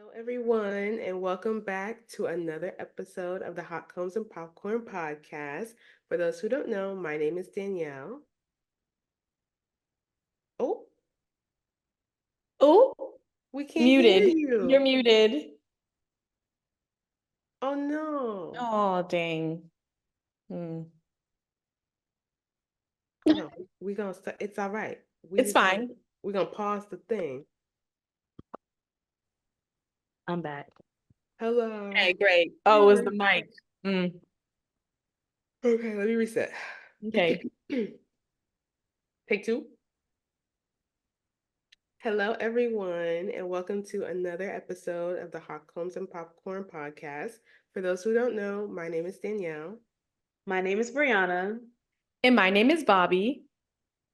Hello, everyone, and welcome back to another episode of the Hot Combs and Popcorn podcast. For those who don't know, my name is Danielle. Oh, Oh, we can't hear muted. You're you. muted. Oh no. Oh, dang. Hmm. Hold on. We gonna start. It's all right. We It's just gonna fine. we're gonna pause the thing. I'm back. Hello. Okay, great. Oh, it was the Hey. mic. Mm, Okay, let me reset. okay. Take two. Hello, everyone, and welcome to another episode of the Hot Combs and Popcorn podcast. For those who don't know, my name is Danielle. My name is Brianna. And my name is Bobby.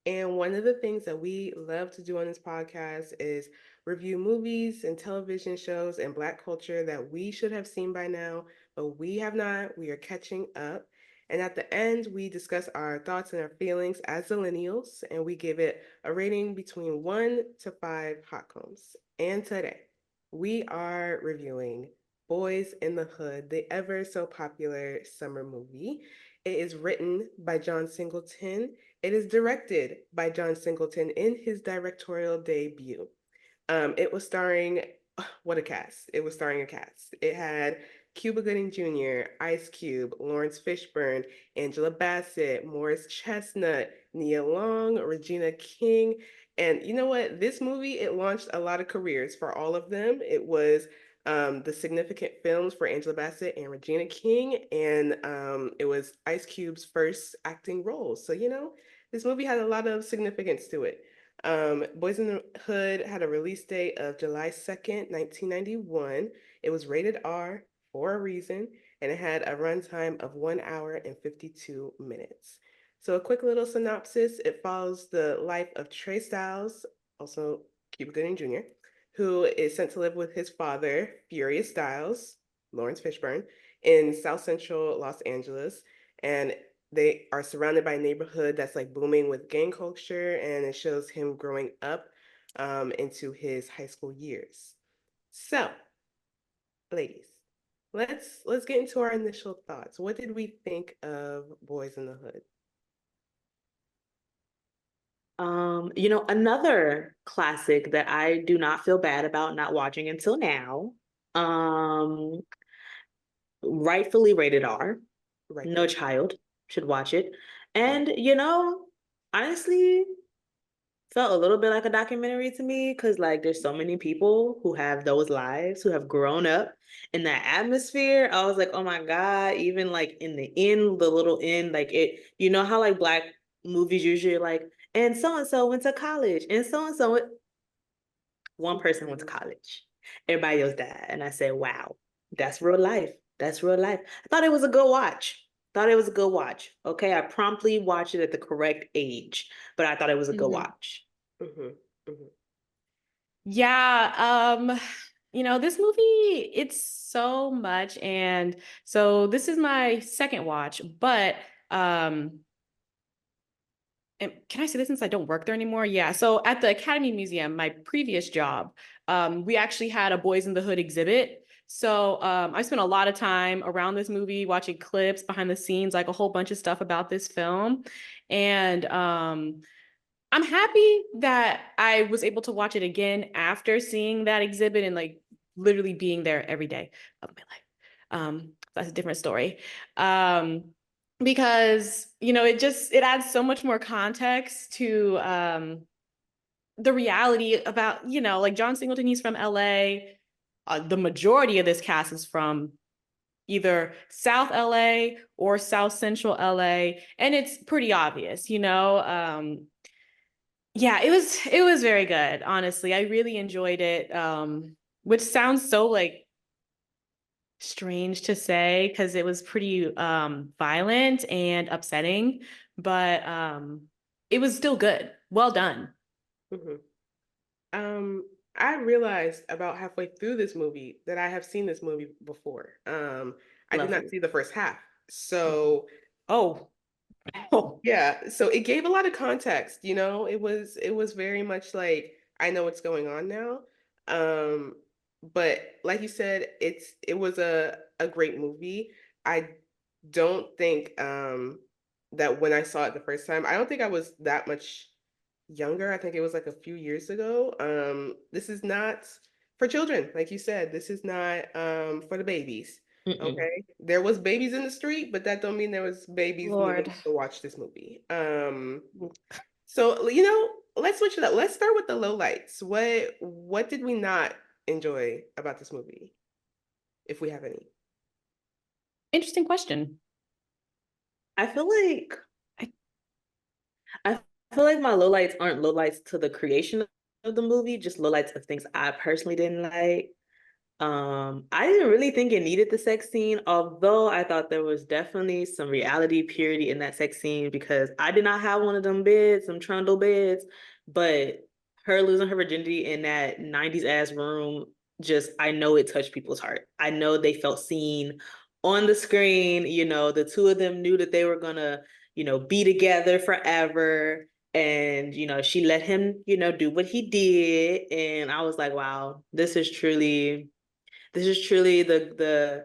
And one of the things that we love to do on this podcast is review movies and television shows and Black culture that we should have seen by now, but we have not. We are catching up. And at the end, we discuss our thoughts and our feelings as millennials, and we give it a rating between 1 to 5 hot combs. And today, we are reviewing Boys in the Hood, the ever so popular summer movie. It is written by John Singleton. It is directed by John Singleton in his directorial debut. It was starring, what a cast. It was starring a cast. It had Cuba Gooding Jr., Ice Cube, Lawrence Fishburne, Angela Bassett, Morris Chestnut, Nia Long, Regina King. And you know what? This movie, it launched a lot of careers for all of them. It was the significant films for Angela Bassett and Regina King, and it was Ice Cube's first acting role. So, this movie had a lot of significance to it. Boys in the Hood had a release date of July 2nd, 1991. It was rated R for a reason, and it had a runtime of 1 hour and 52 minutes. So, a quick little synopsis: it follows the life of Trey Styles, also Cuba Gooding Jr., who is sent to live with his father, Furious Styles, Lawrence Fishburne, in South Central Los Angeles. And they are surrounded by a neighborhood that's like booming with gang culture, and it shows him growing up into his high school years. So, ladies, let's get into our initial thoughts. What did we think of Boys in the Hood? Another classic that I do not feel bad about not watching until now. Um, Rightfully rated R. Right. No child should watch it. Right. And honestly, felt a little bit like a documentary to me because there's so many people who have those lives, who have grown up in that atmosphere. I was like, oh my God, even like in the inn, the little inn, like it, you know how like Black movies usually are like, and so went to college, and so one person went to college. Everybody else died. And I said, wow, that's real life. That's real life. I thought it was a good watch. Thought it was a good watch. Okay, I promptly watched it at the correct age, but I thought it was a good Mhm. watch. Mm-hmm. Mm-hmm. Yeah, this movie, it's so much. And so this is my second watch, but um, and can I say this since I don't work there anymore? Yeah. So at the Academy Museum, my previous job, we actually had a Boys in the Hood exhibit. So I spent a lot of time around this movie, watching clips, behind the scenes, like a whole bunch of stuff about this film. And I'm happy that I was able to watch it again after seeing that exhibit and like literally being there every day of my life. That's a different story. Because it adds so much more context to the reality about, like John Singleton, he's from LA. The majority of this cast is from either South LA or South Central LA, and it's pretty obvious, yeah, it was very good, honestly. I really enjoyed it. Which sounds so like strange to say because it was pretty violent and upsetting, but it was still good. Well done. Mm-hmm. Um, I realized about halfway through this movie that I have seen this movie before. I did not Lovely. see the first half. Mhm. So Oh. Oh. yeah, so it gave a lot of context, It was very much like I know what's going on now. Um, but like you said, it was a great movie. I don't think that when I saw it the first time, I don't think I was that much younger. I think it was like a few years ago. This is not for children, like you said. This is not for the babies. Mm-mm. Okay, there was babies in the street, but that don't mean there was babies willing Lord. to watch this movie. So you know, let's switch it up. Let's start with the lowlights. What did we not enjoy about this movie, if we have any? Interesting question. I feel like I, I feel like my lowlights aren't lowlights to the creation of the movie, just lowlights of things I personally didn't like. I didn't really think it needed the sex scene, although I thought there was definitely some reality purity in that sex scene because I did not have one of them beds, some trundle beds, but her losing her virginity in that 90s ass room, just I know it touched people's heart. I know they felt seen on the screen, you know, the two of them knew that they were gonna, you know, be together forever. And, you know, she let him, you know, do what he did. And I was like, wow, this is truly the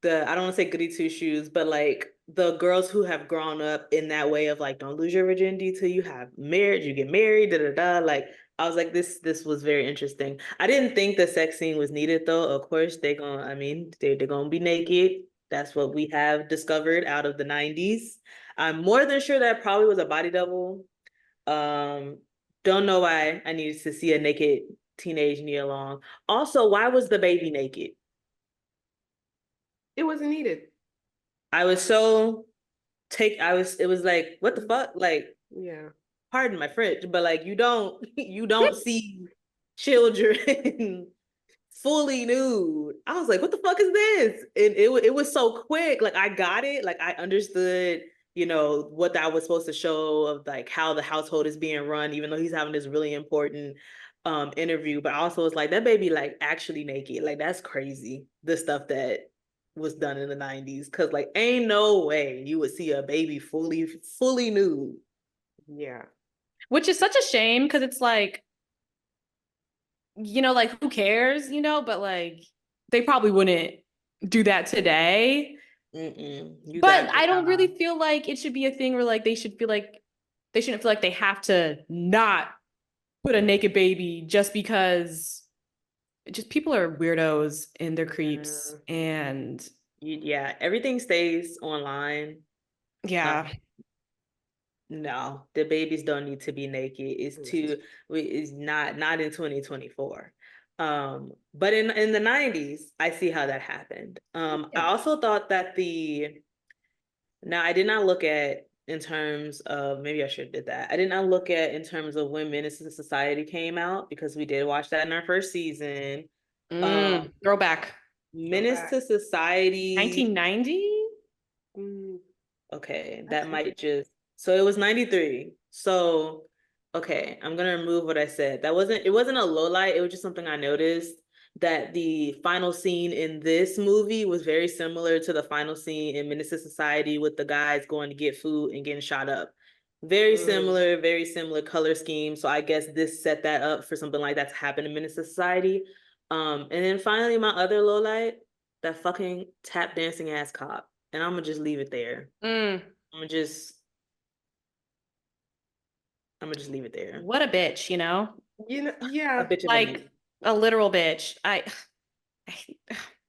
I don't want to say goody two shoes, but like the girls who have grown up in that way of like don't lose your virginity till you have marriage, you get married, da da da. Like I was like this was very interesting. I didn't think the sex scene was needed though. Of course I mean they're gonna be naked. That's what we have discovered out of the 90s. I'm more than sure that probably was a body double. Um, don't know why I needed to see a naked teenage Nia Long. Also, why was the baby naked? It wasn't needed. I was so it was like, what the fuck? Like, Yeah. pardon my French, but like you don't see children fully nude. I was like, what the fuck is this? And it was so quick. Like I got it. Like I understood, you know, what that was supposed to show of like how the household is being run, even though he's having this really important interview. But also it's like that baby like actually naked. Like that's crazy. The stuff that was done in the 90s. Cause like ain't no way you would see a baby fully nude. Yeah. which is such a shame because it's like, like who cares, but like they probably wouldn't do that today. You But definitely I don't not. really feel like it should be a thing where like they shouldn't feel like they have to not put a naked baby just because just people are weirdos and they're creeps Yeah. and Yeah, everything stays online. Um, yeah. no, the babies don't need to be naked. It's not in 2024. But in the 90s, I see how that happened. I Yeah. also thought that now I did not look at in terms of maybe I should have did that. I did not look at in terms of when Menace to Society came out because we did watch that in our first season. Um, Throwback. Menace Throwback. to Society. 1990? Mm, Okay, that's that might interesting. just so it was 93. So okay, I'm gonna remove what I said. It wasn't a low light, it was just something I noticed that the final scene in this movie was very similar to the final scene in Menace to Society with the guys going to get food and getting shot up. Mm, Very similar color scheme. So I guess this set that up for something like that to happen in Menace to Society. And then finally my other low light, that fucking tap dancing ass cop. And I'm gonna just leave it there. Mm. I'm gonna just I'm gonna just leave it there. What a bitch, A yeah. bitch of a like nigga. a literal bitch. I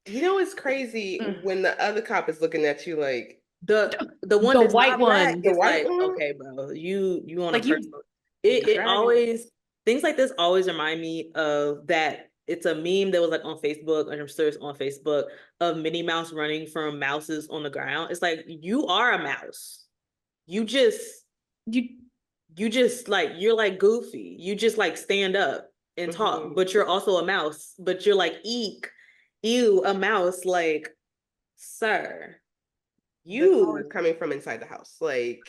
You know, it's crazy Mm. when the other cop is looking at you like The one The that's white not black one, the is white like, one. okay, bro, you on a like you, personal. It Dragging it. always things like this always remind me of that. It's a meme that was like on Facebook, or I'm sure it's on Facebook of Minnie Mouse running from mouses on the ground. It's like you are a mouse. You just you, like you're like Goofy. You just like stand up and talk, Mhm. but you're also a mouse. But you're like eek, ew, a mouse. Like, sir, The call is you coming from inside the house. Like,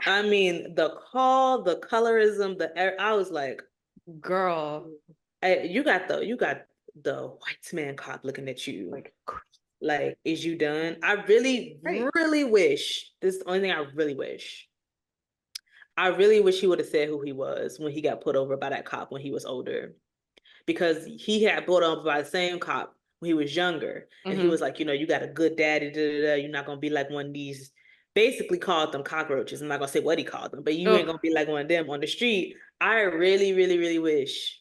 I mean, the call, the colorism, I was like, girl. you got the white man cop looking at you. like, Like, is you done? I really, great. really wish. This is the only thing I really wish. I really wish he would have said who he was when he got put over by that cop when he was older. because he had brought up by the same cop when he was younger. And he was like, you know, you got a good daddy, you're not going to be like one of these, basically called them cockroaches. I'm not going to say what he called them, but you ain't going to be like one of them on the street. I really, really, really wish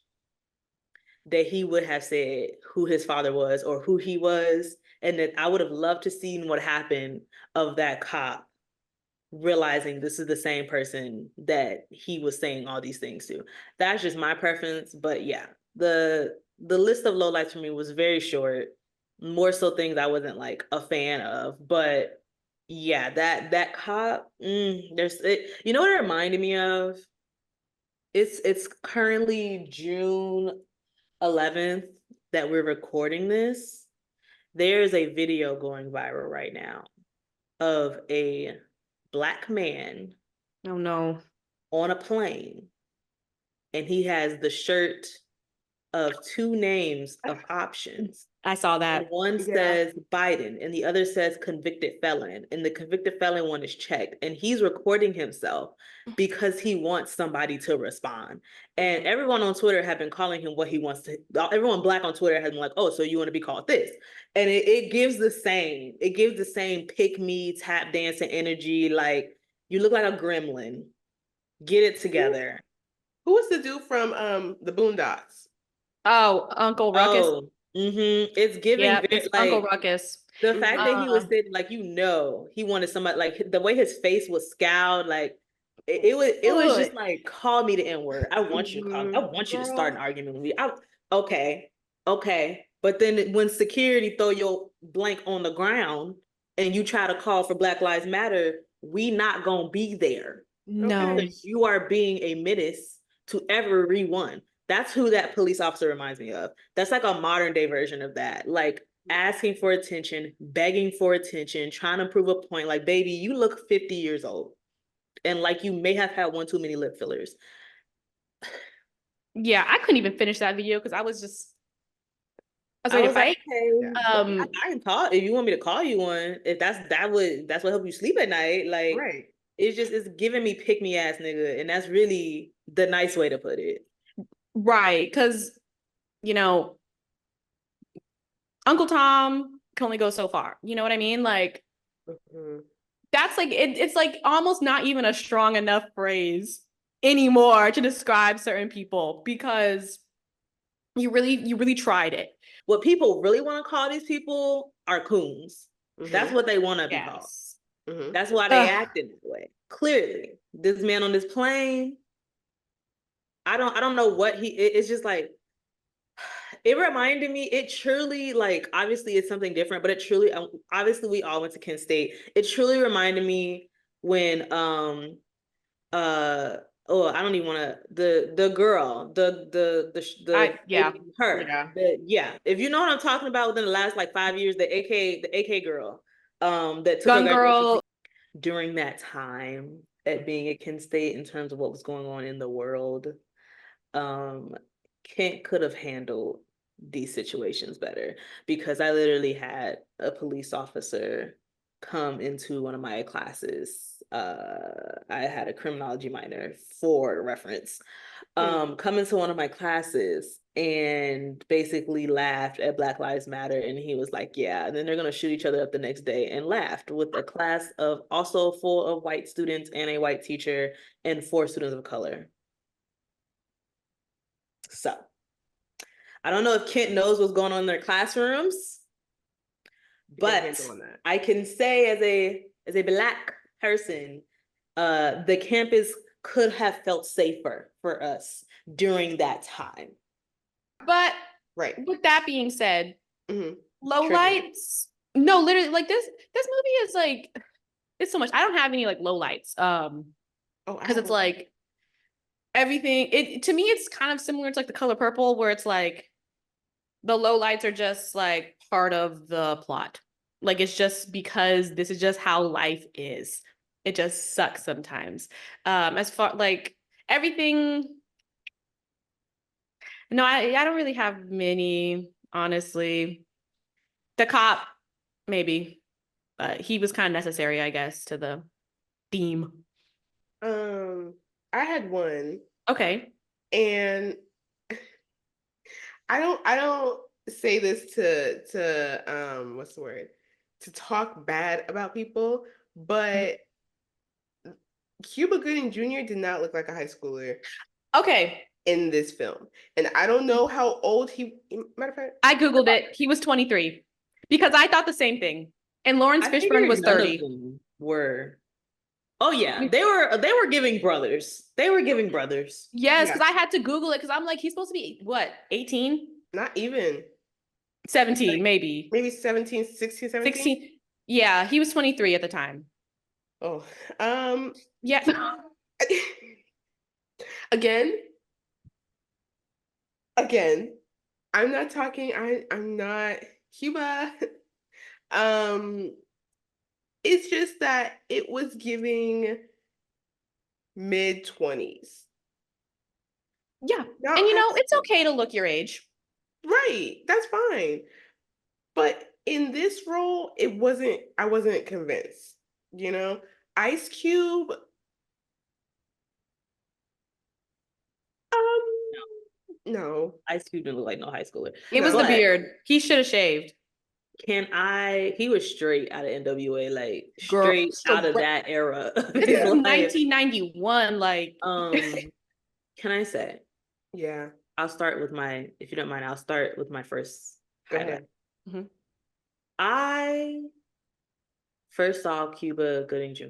that he would have said who his father was or who he was. And that I would have loved to see what happened of that cop realizing this is the same person that he was saying all these things to. That's just my preference. But yeah, the list of lowlights for me was very short. More so things I wasn't like a fan of. But yeah, that cop, there's it. You know what it reminded me of? It's currently June 11th that we're recording this. There's a video going viral right now of a Black man Oh no. on a plane, and he has the shirt of two names of options. I saw And that. one Yeah. says Biden, and the other says convicted felon. And the convicted felon one is checked. And he's recording himself because he wants somebody to respond. And everyone on Twitter have been calling him what he wants to. Everyone Black on Twitter has been like, "Oh, so you want to be called this?" And it gives the same. It gives the same pick me tap dancing energy. Like you look like a gremlin. Get it together. Who was the dude from the Boondocks? Oh, Uncle Ruckus. Oh, it's giving Yeah, very it's like Uncle Ruckus. the fact that he was Uh, sitting like he wanted somebody like the way his face was scowled like it was just Good. like call me the N-word. I want you to call me. I want you to start an Girl. argument with me. Okay, okay. But then when security throw your blank on the ground and you try to call for Black Lives Matter, we not gonna be there. no. Okay. Because you are being a menace to everyone. That's who that police officer reminds me of. That's like a modern day version of that. Like asking for attention, begging for attention, trying to prove a point. Like, baby, you look 50 years old. And like you may have had one too many lip fillers. Yeah, I couldn't even finish that video because I was I ready to was like, fight. okay, Yeah. I can call if you want me to call you one. If that's what help you sleep at night. Like Right. it's giving me pick me ass nigga, and that's really the nice way to put it. Right, because you know, Uncle Tom can only go so far. You know what I mean? Like that's like it's like almost not even a strong enough phrase anymore to describe certain people because you really tried it. What people really want to call these people are coons. That's what they want to be called. Yes. That's why they acting that way. Clearly, this man on this plane, I don't know what it's just like it reminded me, it truly like obviously it's something different, but it truly obviously we all went to Kent State. It truly reminded me when uh oh I don't even want to the girl Yeah. her Yeah. yeah, if you know what I'm talking about, within the last like 5 years, the AK girl that took her Gun graduation Girl. during that time at being at Kent State in terms of what was going on in the world. um Kent could have handled these situations better, because I literally had a police officer come into one of my classes. I had a criminology minor for reference. Come into one of my classes and basically laughed at Black Lives Matter, and he was like, yeah, and then they're gonna shoot each other up the next day, and laughed with a class of also full of white students and a white teacher and 4 students of color. So I don't know if Kent knows what's going on in their classrooms, but I can say as a Black person, the campus could have felt safer for us during that time. But Right. with that being said, lowlights. Trigger. No, literally, like this movie is like it's so much. I don't have any like lowlights. Because it's like everything. It to me, it's kind of similar to like The Color Purple, where it's like the lowlights are just like part of the plot. Like it's just because this is just how life is. It just sucks sometimes. As far like everything. No, I don't really have many, honestly. The cop, maybe, but he was kind of necessary, I guess, to the theme. I had one. Okay. And I don't say this to what's the word? To talk bad about people, but Cuba Gooding Jr. did not look like a high schooler Okay, in this film. And I don't know how old matter of fact, I Googled it. He was 23 because I thought the same thing. And Lawrence I Fishburne figured was none of 30. them were. Oh yeah, they were giving brothers. They were giving brothers. Yes, yeah, because I had to Google it because I'm like, he's supposed to be what, 18? not even 17, maybe. maybe 17, 16, 17. 16. Yeah, he was 23 at the time. Oh, Yeah. again, again, I'm not talking, I'm not Cuba. Um, it's just that it was giving mid-20s. Yeah. Not And high it's school. okay to look your age. Right, that's fine. But in this role, I wasn't convinced, you know? Ice Cube, no, Ice Cube didn't look like no high schooler. It was the no. But beard. He should have shaved. he was straight out of NWA, like Girl, straight so out of that era of this his is life. 1991. Like, Can I say? Yeah, I'll start with if you don't mind, I'll start with my first go highlight. ahead. Mhm. I first saw Cuba Gooding Jr.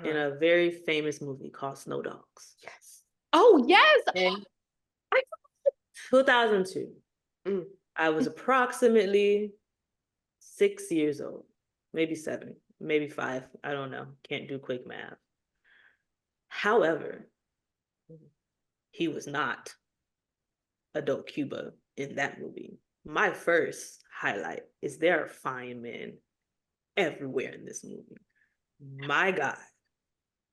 in a very famous movie called Snow Dogs. Yes. Oh, yes. In 2002. Mm. I was approximately 6 years old, maybe 7, maybe 5. I don't know. Can't do quick math. However, he was not adult Cuba in that movie. My first highlight is there are fine men everywhere in this movie. My God.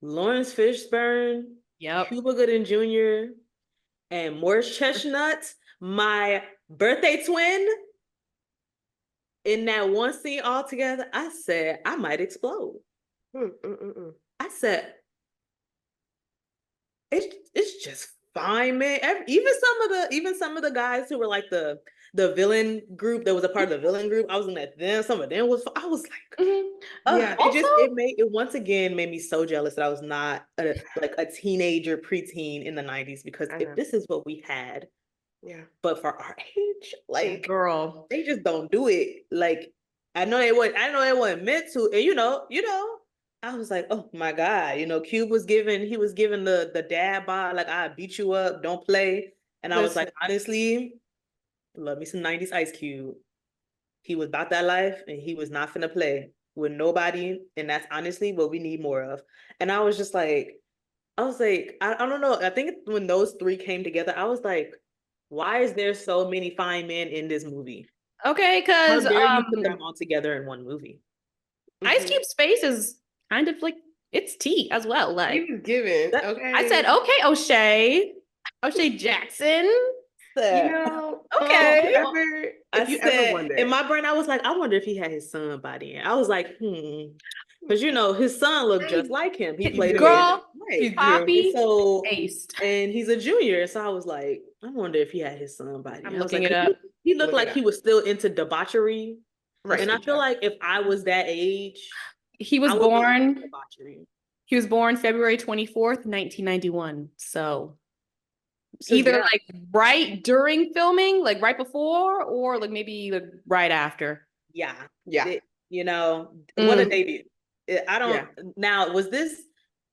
Lawrence Fishburne, Yep. Cuba Gooding Jr., and Morris Chestnut, my birthday twin, in that one scene all together, I said, I might explode. I said, it's just fine, man. Even some of the guys who were like the villain group that was a part of the villain group, I was in that them. Some of them was I was like, Yeah. it once again made me so jealous that I was not like a teenager, preteen in the 90s, because if this is what we had, yeah, but for our age, like Girl. they just don't do it. Like I know they wasn't meant to, and I was like, oh my God, Cube was he was given the dad bod, like I beat you up, don't play. And I was like, listen, honestly, love me some 90s Ice Cube. He was about that life and he was not finna play with nobody. And that's honestly what we need more of. And I was just like, I don't know. I think when those three came together, I was like, why is there so many fine men in this movie? Okay, How because dare you put them all together in one movie? Ice Cube's face is kind of like it's tea as well. Like he was given, okay. I said, okay, O'Shea Jackson. If Okay. you ever wonder, in my brain, I was like, I wonder if he had his son body in. I was like, because his son looked just like him. He played him Girl, right. Poppy So aced. and he's a junior, so I was like, I wonder if he had his son body. I'm I was looking like, it up. He looked like he was still into debauchery, right? and I feel like if I was that age, He was I would be into born. debauchery. He was born February 24th, 1991. So either yeah. like right during filming, like right before, or like maybe like right after. Yeah. What a Mm. debut. I don't now was this,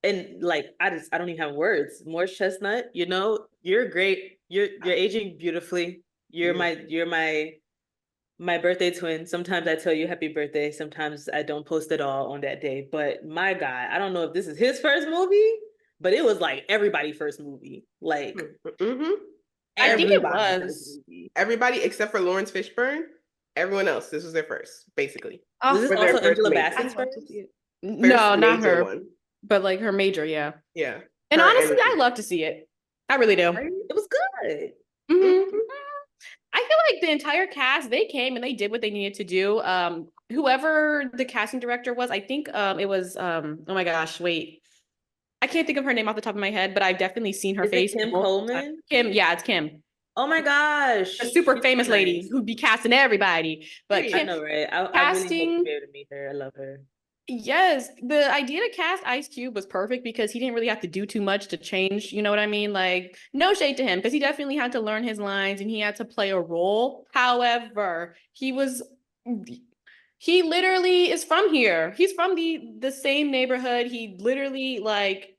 and like I don't even have words. Morris Chestnut, you're great. You're aging beautifully. You're my birthday twin. Sometimes I tell you happy birthday. Sometimes I don't post it all on that day. But my God, I don't know if this is his first movie, but it was like everybody's first movie. Like I think it was. Everybody except for Lawrence Fishburne. Everyone else, this was their first, basically. Was this also Angela Bassett's first? No, not her. One. But like her major, yeah. Yeah. And honestly, I love to see it. I really do. Right? It was good. Mm-hmm. I feel like the entire cast, they came and they did what they needed to do. Whoever the casting director was, I think it was oh my gosh, wait. I can't think of her name off the top of my head, but I've definitely seen her face. Kim Coleman? Kim, yeah, it's Kim. Oh my gosh. A super She's so famous lady nice. who'd be casting everybody. But Period. I Kim know, right? I really hope to casting, be able to meet her. I love her. yes, the idea to cast Ice Cube was perfect because he didn't really have to do too much to change. You know what I mean? Like, no shade to him because he definitely had to learn his lines and he had to play a role. However, he literally is from here. He's from the same neighborhood. He literally like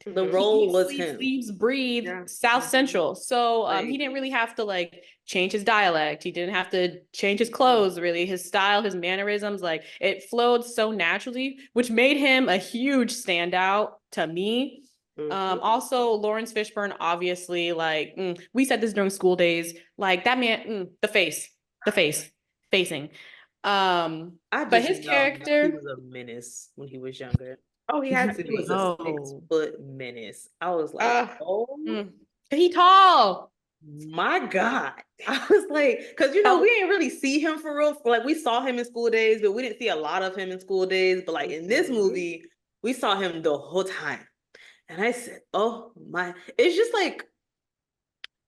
The Mhm. he role eats, was sleeps, him. leaves, breathe Yeah. South Mhm. Central. So he Like, didn't really have to like change his dialect. He didn't have to change his mhm. clothes, really. His style, his mannerisms, like it flowed so naturally, which made him a huge standout to me. Mhm. Also, Lawrence Fishburne, obviously, like we said this during school days, like that man, the face, facing. I But just his know he character, was a menace when he was younger. Oh, he had to He was be. a no. 6 foot menace. I was like, Uh, oh Mm. He tall. my God. I was like, because you know, we didn't really see him for real. Like we saw him in School Days, but we didn't see a lot of him in School Days. But like in this mhm. movie, we saw him the whole time. And I said, oh my, it's just like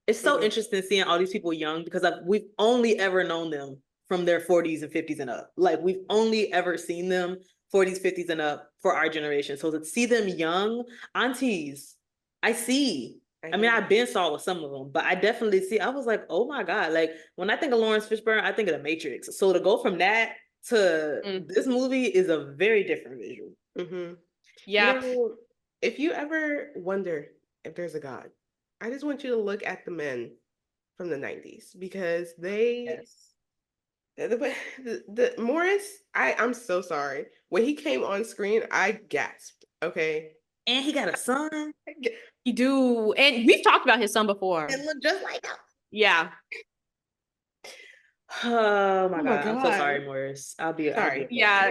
it's so Mhm. interesting seeing all these people young because we've only ever known them from their 40s and 50s and up. Like we've only ever seen them 40s, 50s and up for our generation. So to see them young, aunties, I see. I mean, get I've it. been saw with some of them, but I definitely see. I was like, oh my God. Like when I think of Lawrence Fishburne, I think of the Matrix. So to go from that to Mm. this movie is a very different visual. Mhm. You Yeah. know, if you ever wonder if there's a God, I just want you to look at the men from the 90s because they Yes. the Morris, I'm so sorry. When he came on screen, I gasped. Okay. And he got a son He do. And we've talked about his son before. and look just like him. Yeah. Oh my Oh my God. I'm so God. sorry, Morris. I'll be Sorry. Yeah.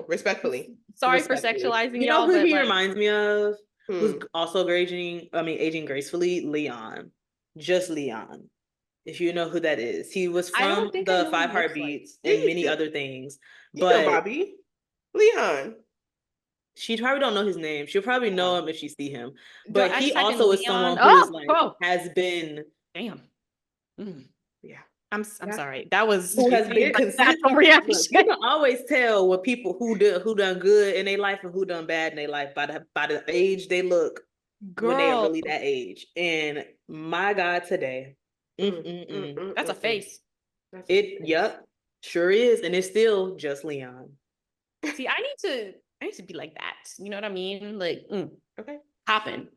Respectfully. Sorry for respectfully. sexualizing You know y'all, who but he like, reminds me of? Who's Hmm. also aging gracefully? Leon. Just Leon. If you know who that is. He was I don't from think I the know what Five he looks like. Heartbeats Yeah, and many other things. you know But Bobby. Leon. she probably don't know his name. She'll probably know Yeah. him if she see him. don't But I he just type in also is Leon? someone who is Oh, like oh, has been damn. Mm. Yeah. I'm Yeah. sorry. That was who has a been consistent. natural Look, reaction. you can always tell what people who done good in their life and who done bad in their life by the age they look when they are Girl, really that age. And my God, today, Mm, mm, mm, that's a mm, mm. face. That's a it face. yep, sure is, and it's still just Leon. See, I need to be like that. You know what I mean? Like, Okay. happen.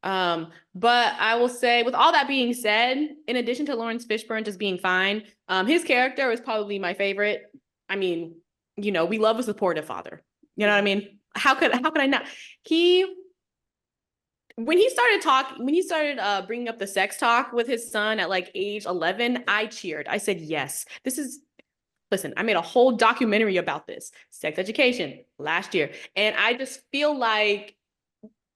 But I will say, with all that being said, in addition to Lawrence Fishburne just being fine, his character is probably my favorite. I mean, you know, we love a supportive father. You know what I mean? How could I not? He when he started bringing up the sex talk with his son at like age 11, I cheered. I said, yes, this is. Listen, I made a whole documentary about this sex education last year, and I just feel like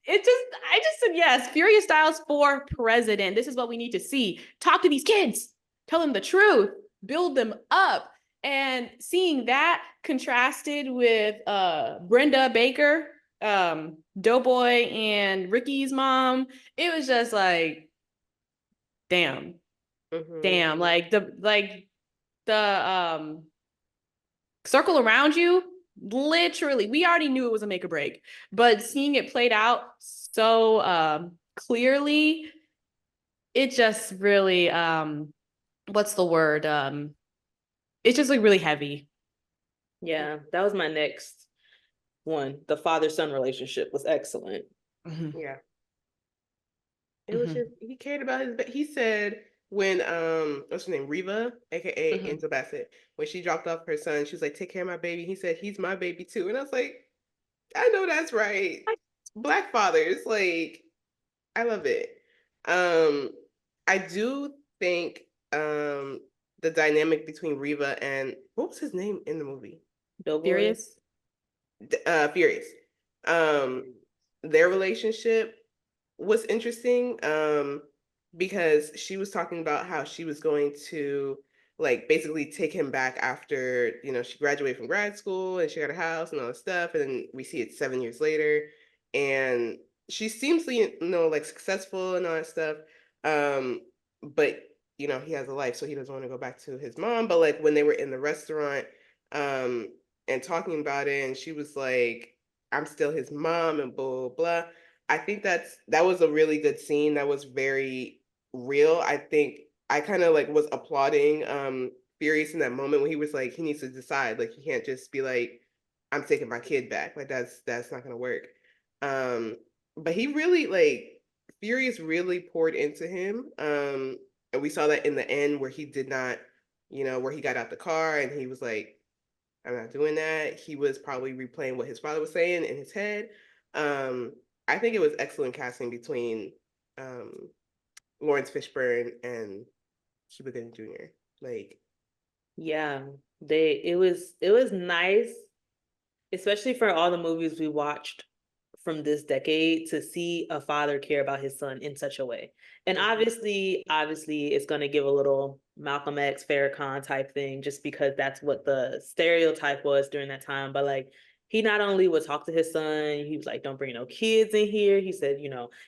I just said yes. Furious Styles for president. This is what we need to see. Talk to these kids, tell them the truth, build them up. And seeing that contrasted with Brenda Baker, Doughboy and Ricky's mom, it was just like, damn, Mm-hmm. damn. The circle around you, literally, we already knew it was a make or break, but seeing it played out so clearly, it just really what's the word? It's just like really heavy. Yeah, that was my next one. The father-son relationship was excellent. Mhm, Yeah. It was mhm, just he cared about he said when what's her name? Reva, aka mhm. Angel Bassett, when she dropped off her son, she was like, take care of my baby. He said, he's my baby too. And I was like, I know that's right. Black fathers, like, I love it. Um, I do think the dynamic between Reva and what was his name in the movie? Doughboy. Furious. Furious. Um, their relationship was interesting because she was talking about how she was going to like basically take him back after she graduated from grad school and she got a house and all this stuff, and then we see it 7 years later, and she seems like successful and all that stuff, But he has a life, so he doesn't want to go back to his mom. But like when they were in the restaurant, and talking about it, and she was like, "I'm still his mom," and blah blah blah. I think that was a really good scene. That was very real. I think I kind of like was applauding Furious in that moment when he was like, he needs to decide. Like he can't just be like, "I'm taking my kid back." Like that's not gonna work. Um, but he really like Furious really poured into him. And we saw that in the end where he did not, where he got out the car and he was like, I'm not doing that. He was probably replaying what his father was saying in his head. Um, I think it was excellent casting between um, Lawrence Fishburne and Cuba Gooding Jr. Like, Yeah, it was nice, especially for all the movies we watched from this decade, to see a father care about his son in such a way. And mhm, obviously it's going to give a little Malcolm X Farrakhan type thing, just because that's what the stereotype was during that time. But like, he not only would talk to his son, he was like, don't bring no kids in here. He said,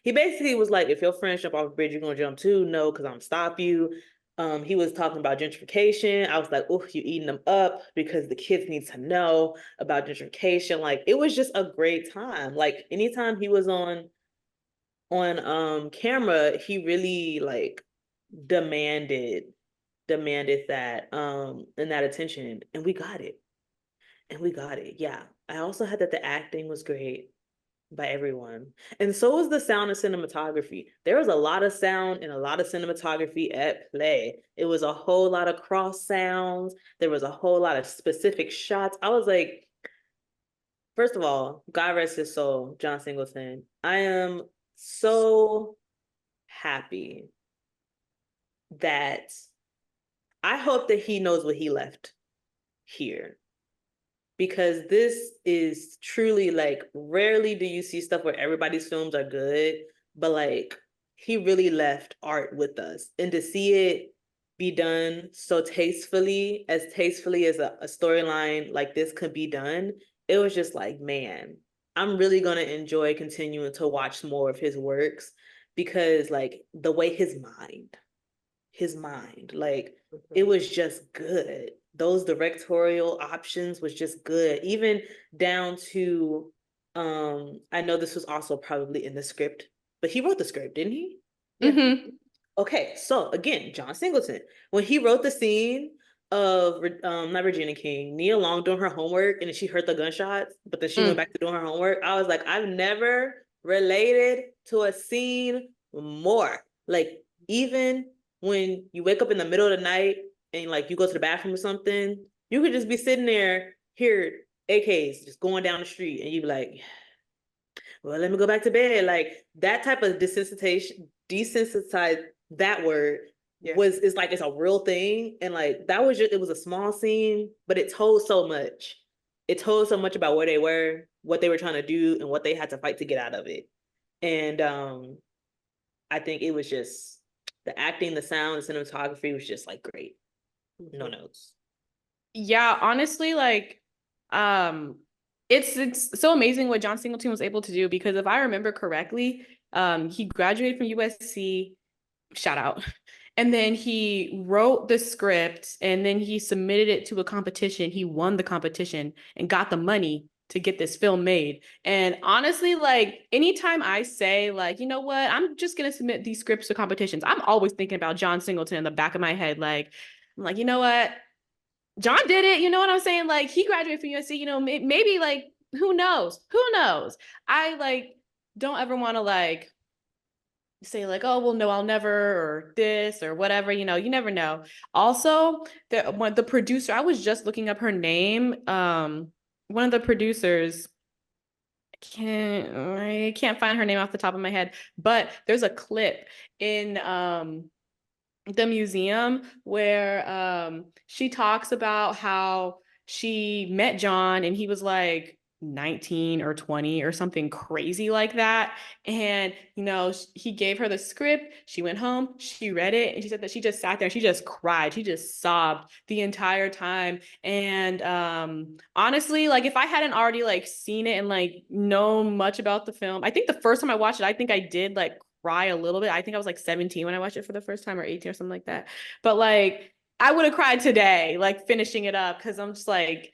he basically was like, if your friends jump off a bridge, you're gonna jump too. No, because I'm gonna stop you. He was talking about gentrification. I was like, oh, you eating them up, because the kids need to know about gentrification. Like, it was just a great time. Like, anytime he was on camera, he really like demanded demanded that and that attention, and we got it. And we got it. Yeah. I also had that the acting was great by everyone. And so was the sound and cinematography. There was a lot of sound and a lot of cinematography at play. It was a whole lot of cross sounds. There was a whole lot of specific shots. I was like, first of all, God rest his soul, John Singleton. I am so happy that I hope that he knows what he left here, because this is truly like, rarely do you see stuff where everybody's films are good, but like, he really left art with us. And to see it be done so tastefully as a storyline like this could be done, it was just like, man, I'm really gonna enjoy continuing to watch more of his works, because like the way his mind, like, it mhm. was just good. Those directorial options was just good, even down to, I know this was also probably in the script, but he wrote the script, didn't he? Yeah. Mm-hmm. Okay, so again, John Singleton, when he wrote the scene of not Regina King, Nia Long doing her homework, and then she heard the gunshots, but then she went Mm. back to doing her homework, I was like, I've never related to a scene more. Like, even when you wake up in the middle of the night and like you go to the bathroom or something, you could just be sitting there, hear AKs just going down the street, and you be like, well, let me go back to bed. Like, that type of desensitize that word Yeah. is like, it's a real thing. And like, that was just, it was a small scene, but it told so much. It told so much about where they were, what they were trying to do, and what they had to fight to get out of it. And I think it was just the acting, the sound, the cinematography was just like great. No Mhm. notes. Yeah, honestly, like, um, it's so amazing what John Singleton was able to do, because if I remember correctly, he graduated from USC, shout out. And then he wrote the script and then he submitted it to a competition. He won the competition and got the money to get this film made. And honestly, like, anytime I say, like, you know what, I'm just gonna submit these scripts to competitions, I'm always thinking about John Singleton in the back of my head. Like, I'm like, you know what? John did it. You know what I'm saying? Like, he graduated from USC, maybe like, who knows? Who knows? I like don't ever want to like say like, oh, well, no, I'll never, or this or whatever, you never know. Also, the producer, I was just looking up her name. One of the producers, I can't find her name off the top of my head, but there's a clip in the museum where she talks about how she met John and he was like 19 or 20 or something crazy like that. And, he gave her the script. She went home, she read it, and she said that she just sat there, she just cried, she just sobbed the entire time. And honestly, like, if I hadn't already like seen it and like know much about the film, I think the first time I watched it, I think I did like cry a little bit. I think I was like 17 when I watched it for the first time, or 18 or something like that. But like I would have cried today, like finishing it up, because I'm just like,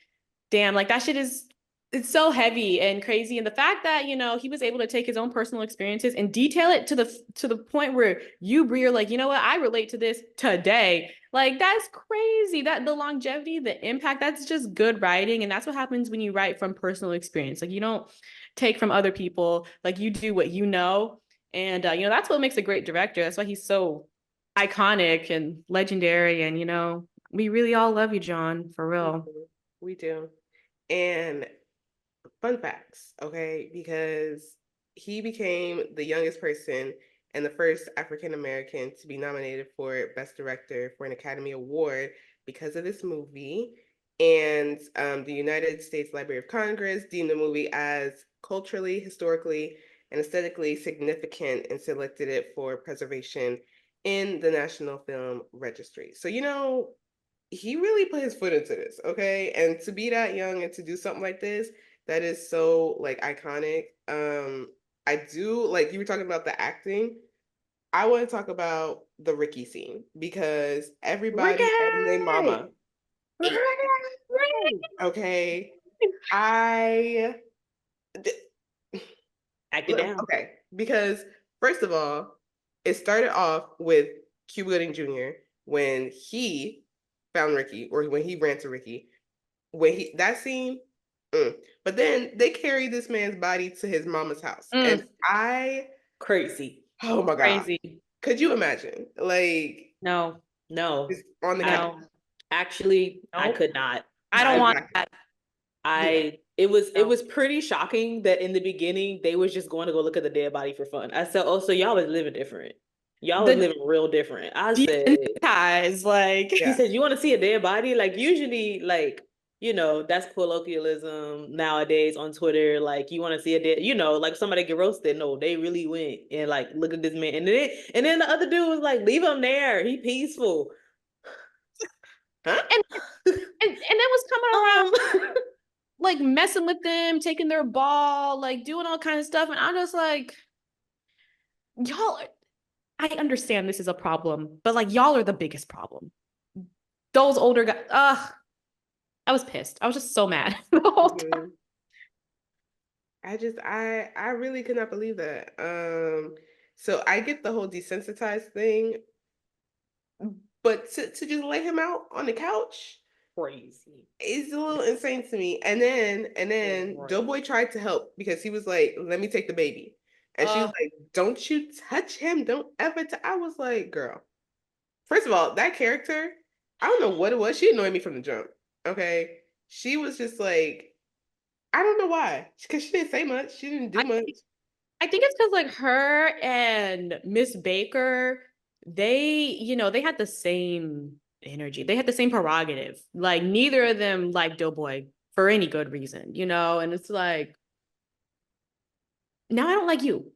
damn, like that shit is, it's so heavy and crazy. And the fact that, you know, he was able to take his own personal experiences and detail it to the point where you, Brie, are like, you know what, I relate to this today. Like that's crazy. That the longevity, the impact, that's just good writing. And that's what happens when you write from personal experience. Like you don't take from other people, like you do what you know. And you know, that's what makes a great director. That's why he's so iconic and legendary. And you know, we really all love you, John, for real. We do. And fun facts, okay? Because he became the youngest person and the first African American to be nominated for Best Director for an Academy Award because of this movie. And the United States Library of Congress deemed the movie as culturally, historically, and aesthetically significant and selected it for preservation in the National Film Registry. So, you know, he really put his foot into this, okay? And to be that young and to do something like this, that is so like iconic. I do like you were talking about the acting. I want to talk about the Ricky scene because everybody and their mama ate. Okay. I Act it down. okay, because first of all, it started off with Cuba Gooding Jr. when he found Ricky, or when he ran to Ricky. When he that scene, but then they carried this man's body to his mama's house, and Crazy. oh my god, Crazy. could you imagine? Like No. No. on the couch. Actually, I Nope. could not. I don't want that. It was pretty shocking that in the beginning they was just going to go look at the dead body for fun. I said, oh, so y'all was living different. Y'all was living real different. I said, desensitized, like he said, you want to see a dead body? Like usually, like, you know, that's colloquialism nowadays on Twitter. Like, you want to see a dead, you know, like somebody get roasted. No, they really went and like look at this man. And then the other dude was like, leave him there. He peaceful. Huh? and then was coming around like messing with them, taking their ball, like doing all kinds of stuff. And I'm just like, y'all, I understand this is a problem, but like y'all are the biggest problem. Those older guys, I was pissed. I was just so mad the whole time. I really could not believe that. So I get the whole desensitized thing, but to just lay him out on the couch Crazy. is a little insane to me. And then Doughboy tried to help because he was like, "Let me take the baby," and she was like, "Don't you touch him? Don't ever." I was like, "Girl, first of all, that character, I don't know what it was. She annoyed me from the jump. Okay, she was just like, I don't know why, because she didn't say much. She didn't do much. I think it's because like her and Miss Baker, they, you know, they had the same energy. They had the same prerogative. Like neither of them liked Doughboy for any good reason, you know? And it's like, now I don't like you.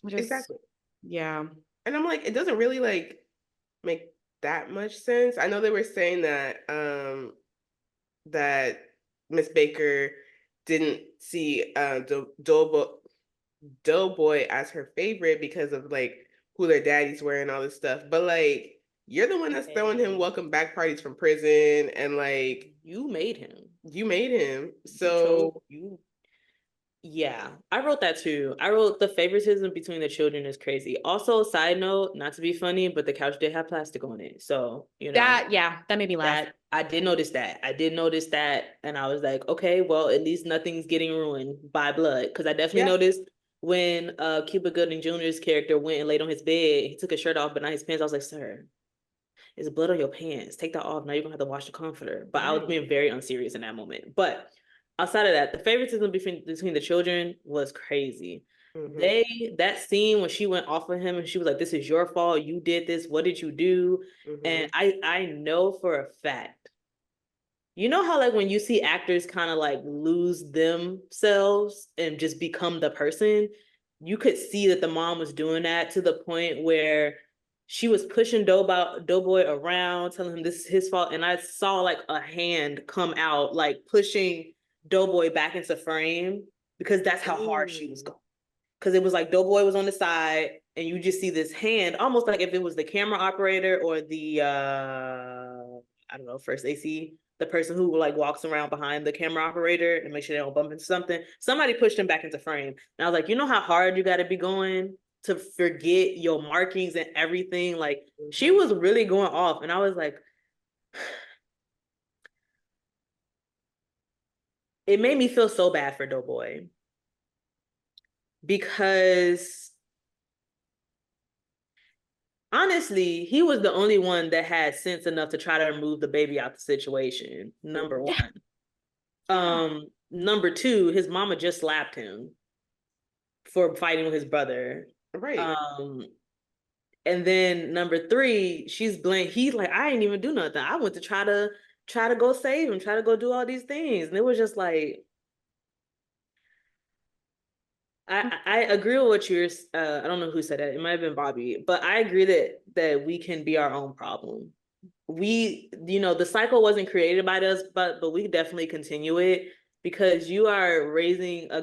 Exactly. Yeah. And I'm like, it doesn't really like make that much sense. I know they were saying that that Miss Baker didn't see Doughboy as her favorite because of like who their daddies were and all this stuff. But like, you're the one that's throwing him welcome back parties from prison, and like you made him. You made him. So yeah, I wrote that too. I wrote the favoritism between the children is crazy. Also, side note, not to be funny, but the couch did have plastic on it. So, you know. That made me laugh. I did notice that. And I was like, okay, well, at least nothing's getting ruined by blood. Because I definitely noticed when Cuba Gooding Jr.'s character went and laid on his bed, he took his shirt off, but not his pants. I was like, sir, there's blood on your pants. Take that off. Now you're gonna have to wash the comforter. But I was being very unserious in that moment. But outside of that, the favoritism between the children was crazy. That scene when she went off of him and she was like, "This is your fault. You did this. What did you do?" And I know for a fact, you know how like when you see actors kind of like lose themselves and just become the person, you could see that the mom was doing that to the point where she was pushing Doughboy around, telling him this is his fault. And I saw like a hand come out, like pushing Doughboy back into frame because that's how hard she was going. because it was like Doughboy was on the side, and you just see this hand, almost like if it was the camera operator or the I don't know, first AC, the person who like walks around behind the camera operator and make sure they don't bump into something. Somebody pushed him back into frame. And I was like, you know how hard you got to be going to forget your markings and everything? Like, she was really going off. And I was like, it made me feel so bad for Doughboy because honestly, he was the only one that had sense enough to try to remove the baby out the situation. Number one. Number two, his mama just slapped him for fighting with his brother. Right. And then number three, she's blamed. He's like, I didn't even do nothing. I went to try to go save him, try to go do all these things. And it was just like, I agree with what you're I don't know who said that. It might have been Bobby, but I agree that we can be our own problem. We, the cycle wasn't created by us, but we definitely continue it because you are raising a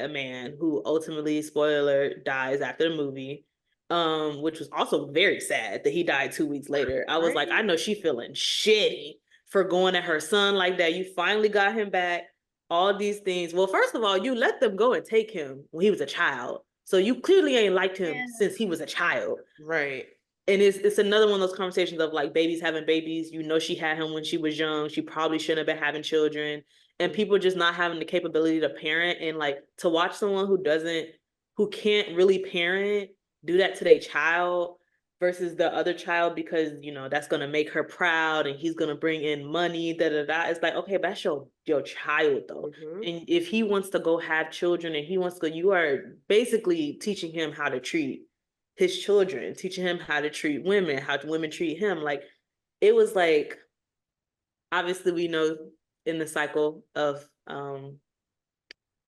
man who ultimately, spoiler, dies after the movie. Which was also very sad that he died 2 weeks later. I was like, I know she feeling shitty for going at her son like that. You finally got him back. All these things. Well, first of all, you let them go and take him when he was a child. So you clearly ain't liked him since he was a child. Right. And it's another one of those conversations of like babies having babies. She had him when she was young. She probably shouldn't have been having children. And people just not having the capability to parent, and like to watch someone who can't really parent do that to their child versus the other child because that's gonna make her proud and he's gonna bring in money, da da da. It's like, okay, but that's your child though. And if he wants to go have children and he wants to go, you are basically teaching him how to treat his children, teaching him how to treat women, how women treat him. Like, it was like, obviously we know in the cycle of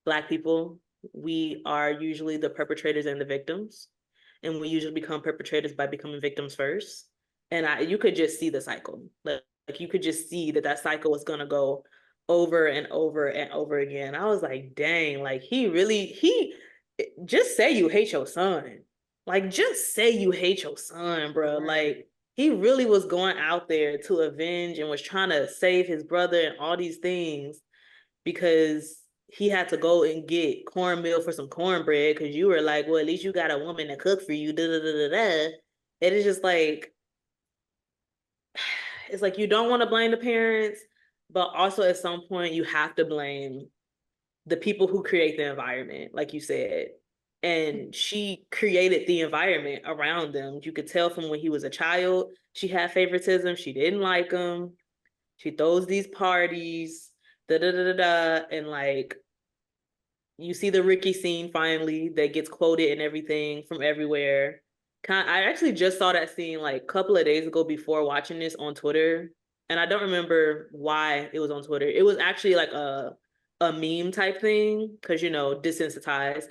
Black people, we are usually the perpetrators and the victims. And we usually become perpetrators by becoming victims first. And you could just see the cycle. Like you could just see that cycle was gonna go over and over and over again. I was like, dang, like he just say you hate your son. Like, just say you hate your son, bro. Right. Like, he really was going out there to avenge and was trying to save his brother and all these things because he had to go and get cornmeal for some cornbread because you were like, well, at least you got a woman to cook for you. Da, da, da, da, da. It is just like, it's like you don't want to blame the parents, but also at some point you have to blame the people who create the environment, like you said. And she created the environment around them. You could tell from when he was a child, she had favoritism. She didn't like him. She throws these parties, da da da da da, and like you see the Ricky scene finally that gets quoted and everything from everywhere. I actually just saw that scene like a couple of days ago before watching this on Twitter, and I don't remember why it was on Twitter. It was actually like a meme type thing because desensitized.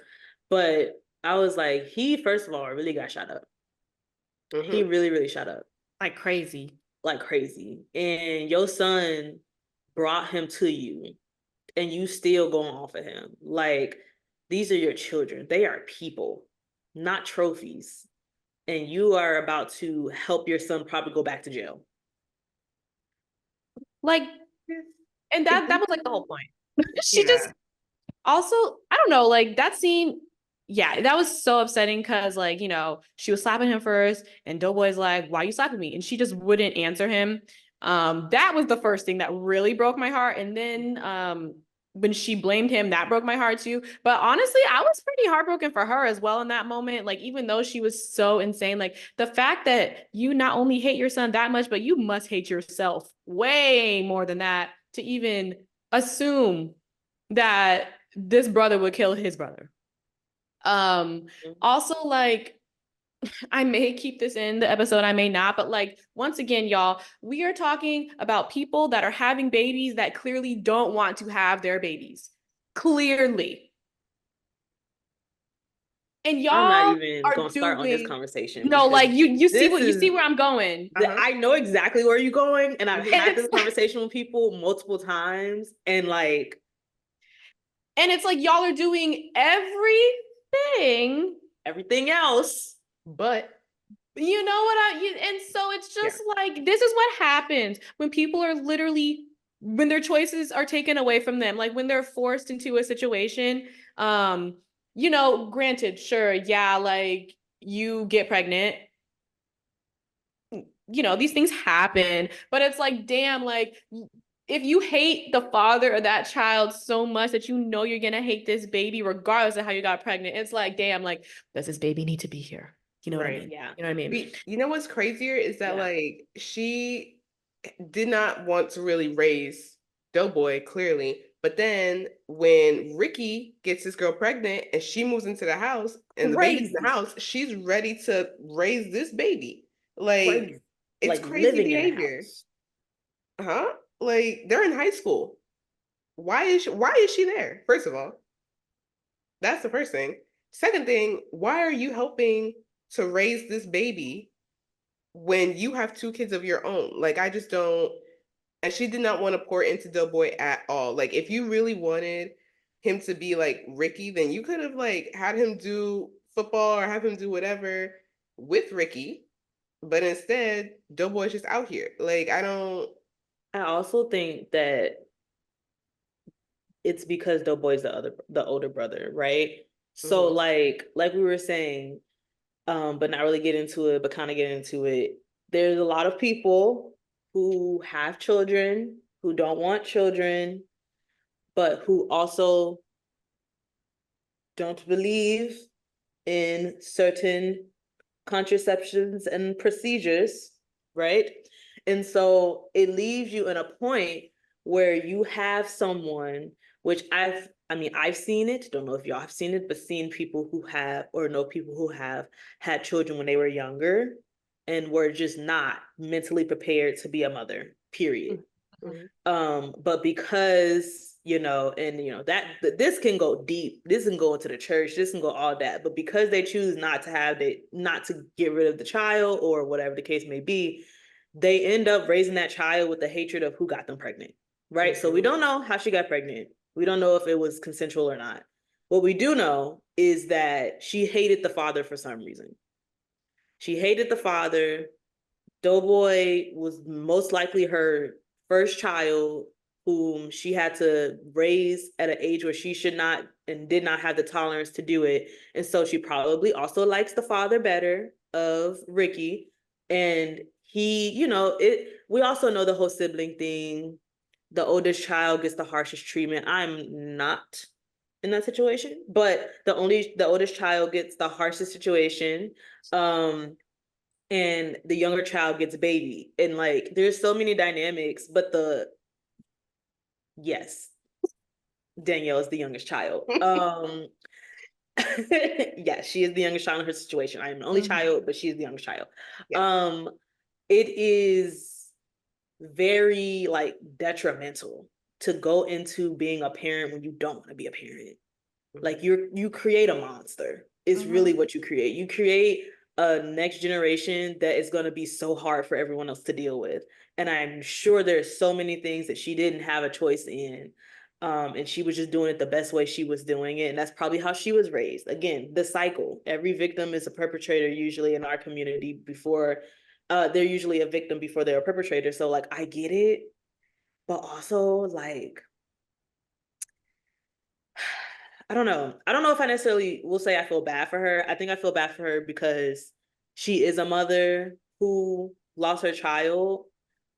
But I was like, he first of all really got shot up. He really, really shot up. Like crazy. Like crazy. And your son brought him to you and you still going off of him. Like, these are your children. They are people, not trophies. And you are about to help your son probably go back to jail. Like, and that was like the whole point. She just also, I don't know, like that scene, yeah, that was so upsetting because like, she was slapping him first and Doughboy's like, why are you slapping me? And she just wouldn't answer him. That was the first thing that really broke my heart. And then when she blamed him, that broke my heart too. But honestly, I was pretty heartbroken for her as well in that moment. Like, even though she was so insane, like the fact that you not only hate your son that much, but you must hate yourself way more than that to even assume that this brother would kill his brother. Also, like, I may keep this in the episode, I may not, but like, once again, y'all, we are talking about people that are having babies that clearly don't want to have their babies. Clearly. And y'all I'm not even are gonna start on this conversation. No, like you see where I'm going. I know exactly where you're going, and I've had this conversation with people multiple times, and like, and it's like y'all are doing everything thing. Everything else. But You know what and so it's just like, this is what happens when people are literally, when their choices are taken away from them, like when they're forced into a situation. Granted, sure, yeah, like you get pregnant, these things happen, but it's like, damn, like if you hate the father of that child so much that you're gonna hate this baby regardless of how you got pregnant, it's like, damn, like, does this baby need to be here? You know what I mean? Yeah. You know what I mean? you know what's crazier is that like she did not want to really raise Doughboy, clearly. But then when Ricky gets this girl pregnant and she moves into the house and the baby's in the house, she's ready to raise this baby. Like, it's like crazy living in the behavior. house. Huh? Like, they're in high school. Why is she there? First of all, that's the first thing. Second thing, why are you helping to raise this baby when you have two kids of your own? Like, I just don't. And she did not want to pour into Doughboy at all. Like, if you really wanted him to be like Ricky, then you could have like had him do football or have him do whatever with Ricky. But instead, Doughboy's just out here. Like, I don't. I also think that it's because Doughboy's the older brother, right? So like we were saying, but not really get into it, but kind of get into it. There's a lot of people who have children, who don't want children, but who also don't believe in certain contraceptions and procedures, right? And so it leaves you in a point where you have someone, which I've seen it, don't know if y'all have seen it, but seen people who have, or know people who have had children when they were younger and were just not mentally prepared to be a mother, period. But because, that this can go deep, this can go into the church, this can go all that, but because they choose not to get rid of the child or whatever the case may be, they end up raising that child with the hatred of who got them pregnant, right? So we don't know how she got pregnant. We don't know if it was consensual or not. What we do know is that she hated the father for some reason. She hated the father. Doughboy was most likely her first child, whom she had to raise at an age where she should not and did not have the tolerance to do it. And so she probably also likes the father better of Ricky. And he, we also know the whole sibling thing. The oldest child gets the harshest treatment. I'm not in that situation, but the oldest child gets the harshest situation. And the younger child gets a baby, and like there's so many dynamics, but yes, Danielle is the youngest child. Yeah, she is the youngest child in her situation. I am the only child, but she is the youngest child. It is very like detrimental to go into being a parent when you don't want to be a parent. Like you create a monster. It's really what you create. You create a next generation that is going to be so hard for everyone else to deal with. And I'm sure there's so many things that she didn't have a choice in. And she was just doing it the best way she was doing it. And that's probably how she was raised. Again, the cycle. Every victim is a perpetrator usually in our community before they're usually a victim before they're a perpetrator. So like I get it, but also like I don't know. I don't know if I necessarily will say I feel bad for her. I think I feel bad for her because she is a mother who lost her child.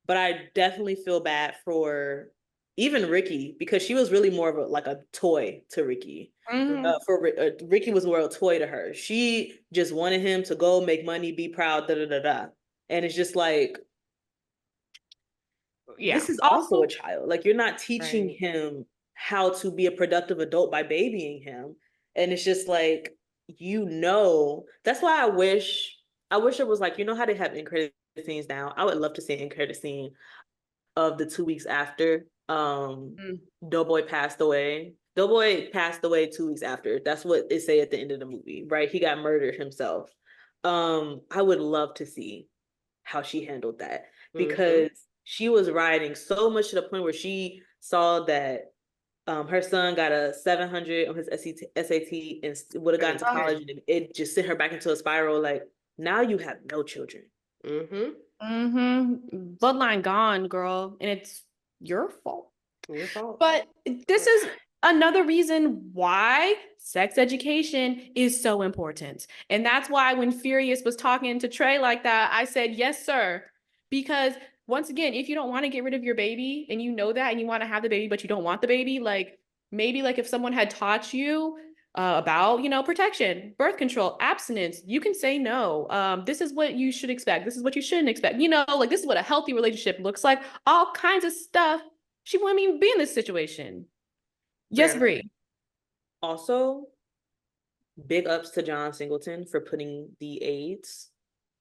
But I definitely feel bad for even Ricky because she was really more of like a toy to Ricky. Ricky was more a toy to her. She just wanted him to go make money, be proud, da da da da. And it's just like, this is also a child. Like you're not teaching him how to be a productive adult by babying him. And it's just like, that's why I wish it was like, how they have end credit scenes now. I would love to see an end credit scene of the 2 weeks after Doughboy passed away. Doughboy passed away 2 weeks after. That's what they say at the end of the movie, right? He got murdered himself. I would love to see how she handled that because she was riding so much to the point where she saw that her son got a 700 on his SAT and would have gotten to college, and it just sent her back into a spiral. Like, now you have no children. Bloodline gone, girl, and it's your fault. Your fault. But this is another reason why sex education is so important. And that's why when Furious was talking to Trey like that, I said, yes, sir. Because once again, if you don't want to get rid of your baby and you know that and you want to have the baby, but you don't want the baby, like maybe like if someone had taught you about, you know, protection, birth control, abstinence, you can say no. This is what you should expect. This is what you shouldn't expect. You know, like this is what a healthy relationship looks like. All kinds of stuff. She wouldn't even be in this situation. Yes, Bree. Also, big ups to John Singleton for putting the AIDS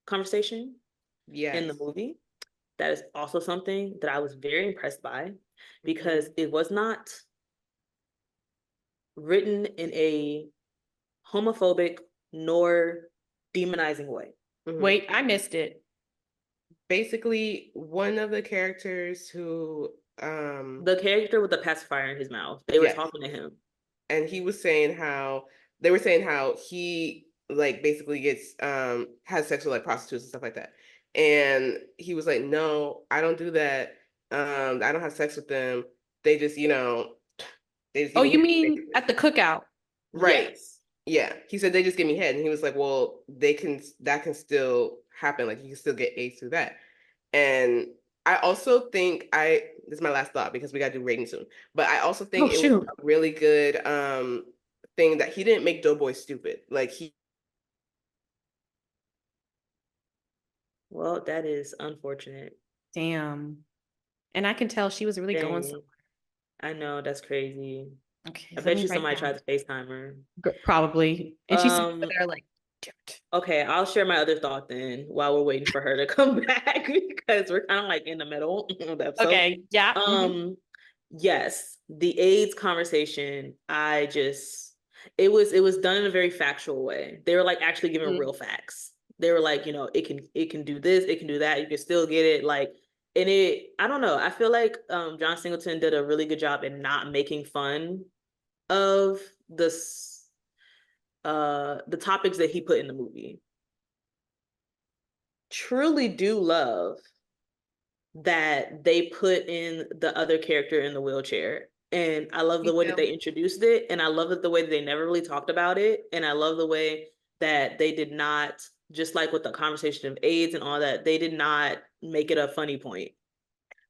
conversation in the movie. That is also something that I was very impressed by, because it was not written in a homophobic nor demonizing way. Wait, I missed it. Basically, one of the characters who the character with the pacifier in his mouth, they were talking to him, and he was saying how they were saying how he like basically gets has sex with like prostitutes and stuff like that, and he was like, no, I don't do that. I don't have sex with them. They just, you know, they just oh, you mean at the cookout? Right. Yes. Yeah. He said they just give me head. And he was like, well, that can still happen. Like you can still get AIDS through that. And I also think this is my last thought because we gotta do rating soon. But I also think it was a really good thing that he didn't make Doughboy stupid. Like well, that is unfortunate. Damn. And I can tell she was really going somewhere. I know, that's crazy. Okay. I bet you somebody tried to FaceTime her. Probably. And she's there like, okay, I'll share my other thought then while we're waiting for her to come back, because we're kind of like in the middle of the episode. Okay, yeah. Yes, the AIDS conversation, it was done in a very factual way. They were like actually giving real facts. They were like, you know, it can do this, it can do that, you can still get it. Like, and I don't know, I feel like John Singleton did a really good job in not making fun of the topics that he put in the movie. Truly do love that they put in the other character in the wheelchair. And I love the way that they introduced it. And I love the way that they never really talked about it. And I love the way that they did not, just like with the conversation of AIDS and all that, they did not make it a funny point.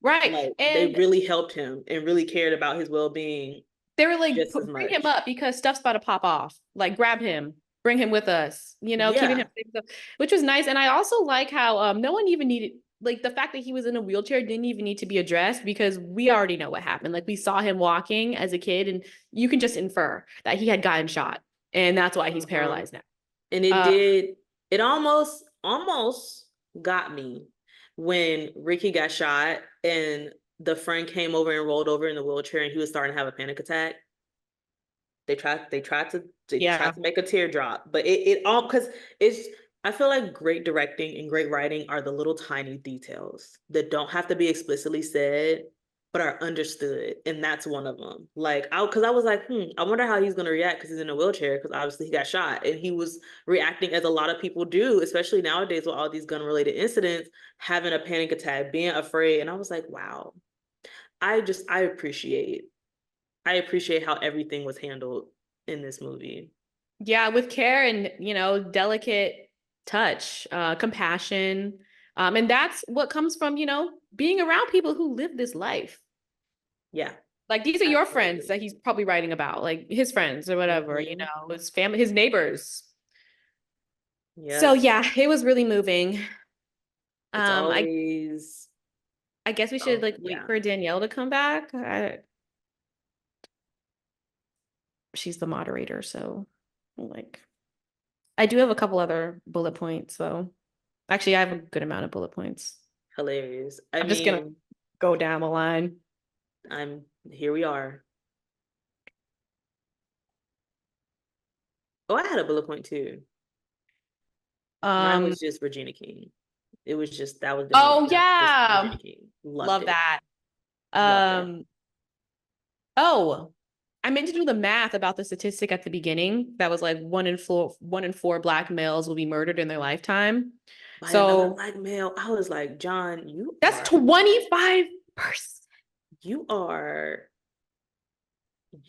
Right. Like, and they really helped him and really cared about his well-being. They were like, bring him up because stuff's about to pop off. Like, grab him, bring him with us, you know, keeping him safe, which was nice. And I also like how no one even needed, like the fact that he was in a wheelchair didn't even need to be addressed because we already know what happened. Like we saw him walking as a kid and you can just infer that he had gotten shot and that's why he's paralyzed now. And it almost got me when Ricky got shot and the friend came over and rolled over in the wheelchair and he was starting to have a panic attack. They tried to make a teardrop, but it all, because I feel like great directing and great writing are the little tiny details that don't have to be explicitly said, but are understood. And that's one of them. Like, because I was like, I wonder how he's going to react because he's in a wheelchair, because obviously he got shot. And he was reacting as a lot of people do, especially nowadays with all these gun-related incidents, having a panic attack, being afraid. And I was like, wow, I appreciate how everything was handled in this movie. Yeah, with care and, you know, delicate touch, compassion. And that's what comes from, you know, being around people who live this life. Yeah. Like these are your friends that he's probably writing about, like his friends or whatever, you know, his family, his neighbors. Yeah. So yeah, it was really moving. It's always... I guess we should wait for Danielle to come back. She's the moderator, so I do have a couple other bullet points though. Actually, I have a good amount of bullet points. Hilarious. I'm just gonna go down the line. Here we are. Oh, I had a bullet point too. Mine was just Regina King. It was just, that was the yeah. Regina King. Love that. Oh, I meant to do the math about the statistic at the beginning that was like 1 in 4 Black males will be murdered in their lifetime. By another So Black male. I was like, John, that's 25%. you are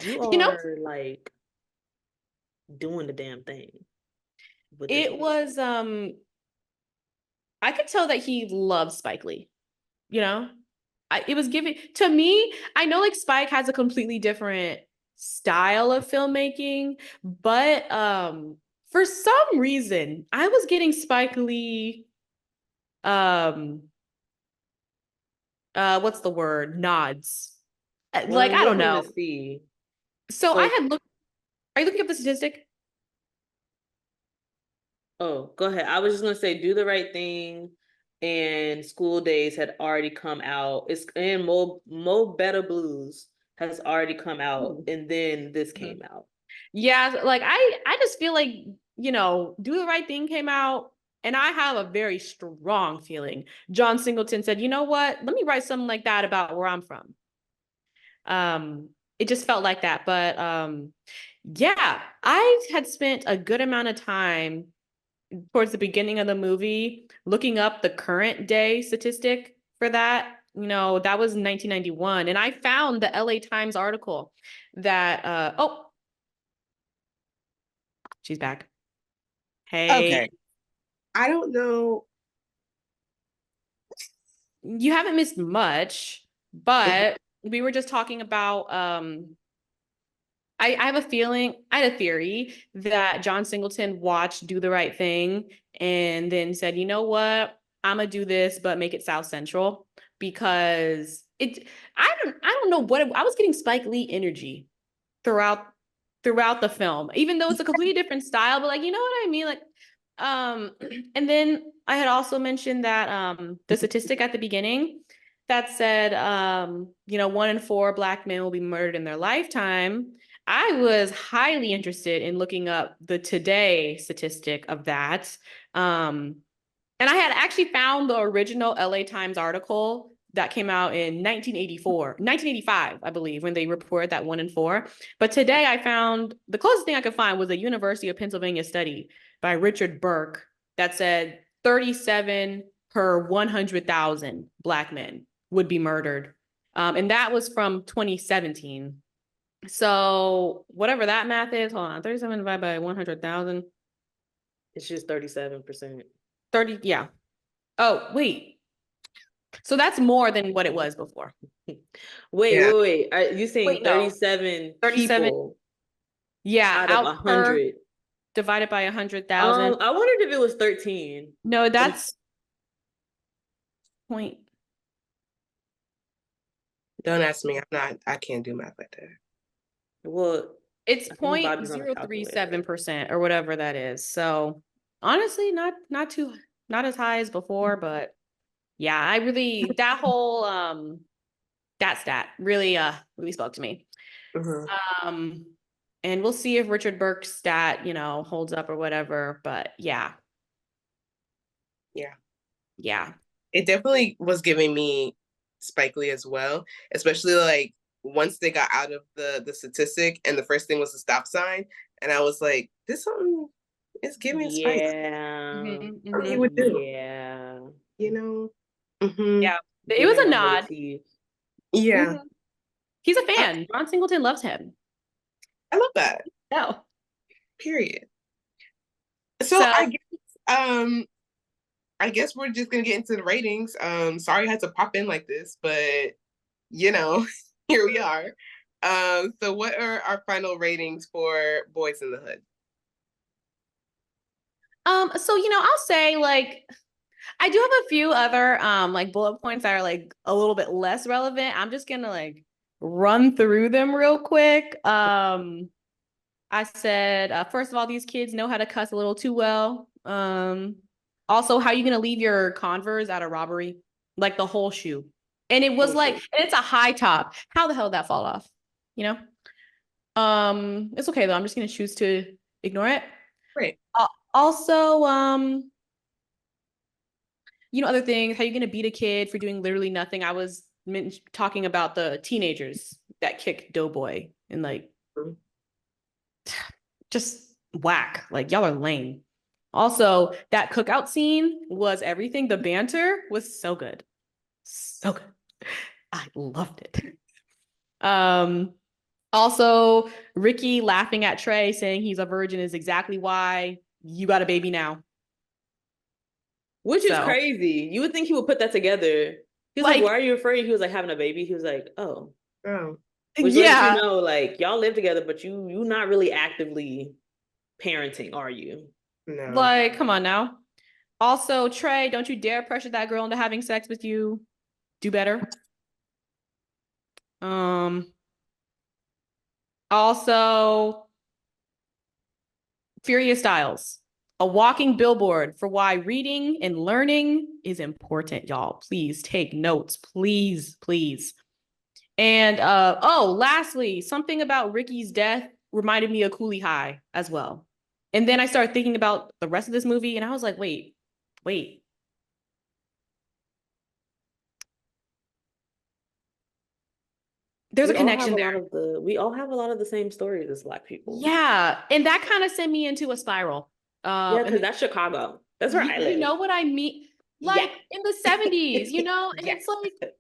you You know, are like doing the damn thing with this it movie. was I could tell that he loves Spike Lee, you know? It was giving to me, I know like Spike has a completely different style of filmmaking, but for some reason I was getting Spike Lee um what's the word? Nods. Well, Like I'm I don't looking to know. see. So I So, had looked, are you looking up the statistic? oh, go ahead. I was just gonna say, Do the Right Thing and School Days had already come out. It's and Mo Better Blues has already come out, and then this came out. Yeah, like I just feel like, Do the Right Thing came out and I have a very strong feeling. John Singleton said, "You know what? Let me write something like that about where I'm from." It just felt like that, but yeah, I had spent a good amount of time towards the beginning of the movie looking up the current day statistic for that. That was 1991 and I found the LA Times article that oh, she's back. Hey, Okay. I don't know. you haven't missed much, but we were just talking about I have a feeling, I had a theory that John Singleton watched Do the Right Thing and then said, you know what? I'm gonna do this, but make it South Central because I don't know what I was getting Spike Lee energy throughout the film, even though it's a completely different style, but like, you know what I mean? Like, and then I had also mentioned that the statistic at the beginning that said 1 in 4 Black men will be murdered in their lifetime. I was highly interested in looking up the today statistic of that. And I had actually found the original LA Times article that came out in 1985, I believe, when they reported that 1 in 4. But today I found the closest thing I could find was a University of Pennsylvania study by Richard Burke that said 37 per 100,000 Black men would be murdered. And that was from 2017. So whatever that math is, hold on, 37 divided by 100,000. It's just 37%. 30, yeah. Oh, wait. So that's more than what it was before. Yeah. Wait. Are you saying Wait, no. 37 37. people Yeah, out of out per 100? divided by 100,000. I wondered if it was 13. No, But that's point. Don't ask me. I can't do math like that. well, It's I think point Bobby's on a zero three calculator. seven percent or whatever that is. So honestly, not as high as before, but yeah, I really that whole that stat really spoke to me. Mhm. Um, and we'll see if Richard Burke's stat, holds up or whatever. But yeah, Yeah. yeah. It definitely was giving me Spike Lee as well, especially like once they got out of the statistic and the first thing was the stop sign, and I was like, this something is giving Spike. Yeah. Mhm, What he mhm. would do, Yeah. you know? Hmm. Yeah, it was Giving a a nod. motif. Yeah, Mhm. He's a I, fan. John Singleton loves him. I love that. No. Period. So So, I guess we're just gonna get into the ratings. Sorry I had to pop in like this, but you know, here we are. So what are our final ratings for Boys in the Hood? I'll say like I do have a few other like bullet points that are like a little bit less relevant. I'm just gonna like run through them real quick. I said, first of all, these kids know how to cuss a little too well. Also, how are you gonna leave your Converse at a robbery? Like the whole shoe. And it was Oh like, shit. and it's a high top. How the hell did that fall off? You know? It's okay though. I'm just gonna choose to ignore it. Great. Also, other things, how you gonna beat a kid for doing literally nothing? I was talking about the teenagers that kicked Doughboy and like just whack. Like, y'all are lame. Also, that cookout scene was everything. The banter was so good. So good. I loved it. Also, Ricky laughing at Trey saying he's a virgin is exactly why you got a baby now. Which is So, crazy. You would think he would put that together. He was like, like, why are you afraid? He was like, having a baby. He was like, oh. Oh, Which lets you yeah, know, like, y'all live together, but you not really actively parenting, are you? no. like, come on now. Also, Trey, don't you dare pressure that girl into having sex with you. Do better. Also, Furious Styles, a walking billboard for why reading and learning is important, y'all. Please take notes. Please, please. And lastly, something about Ricky's death reminded me of Cooley High as well. And then I started thinking about the rest of this movie, and I was like, wait. There's a connection there. We all have a lot of the same stories as Black people. Yeah. And that kind of sent me into a spiral. Yeah, because that's Chicago. That's where I live. You know what I mean? Like in the 70s, you know? And it's like, and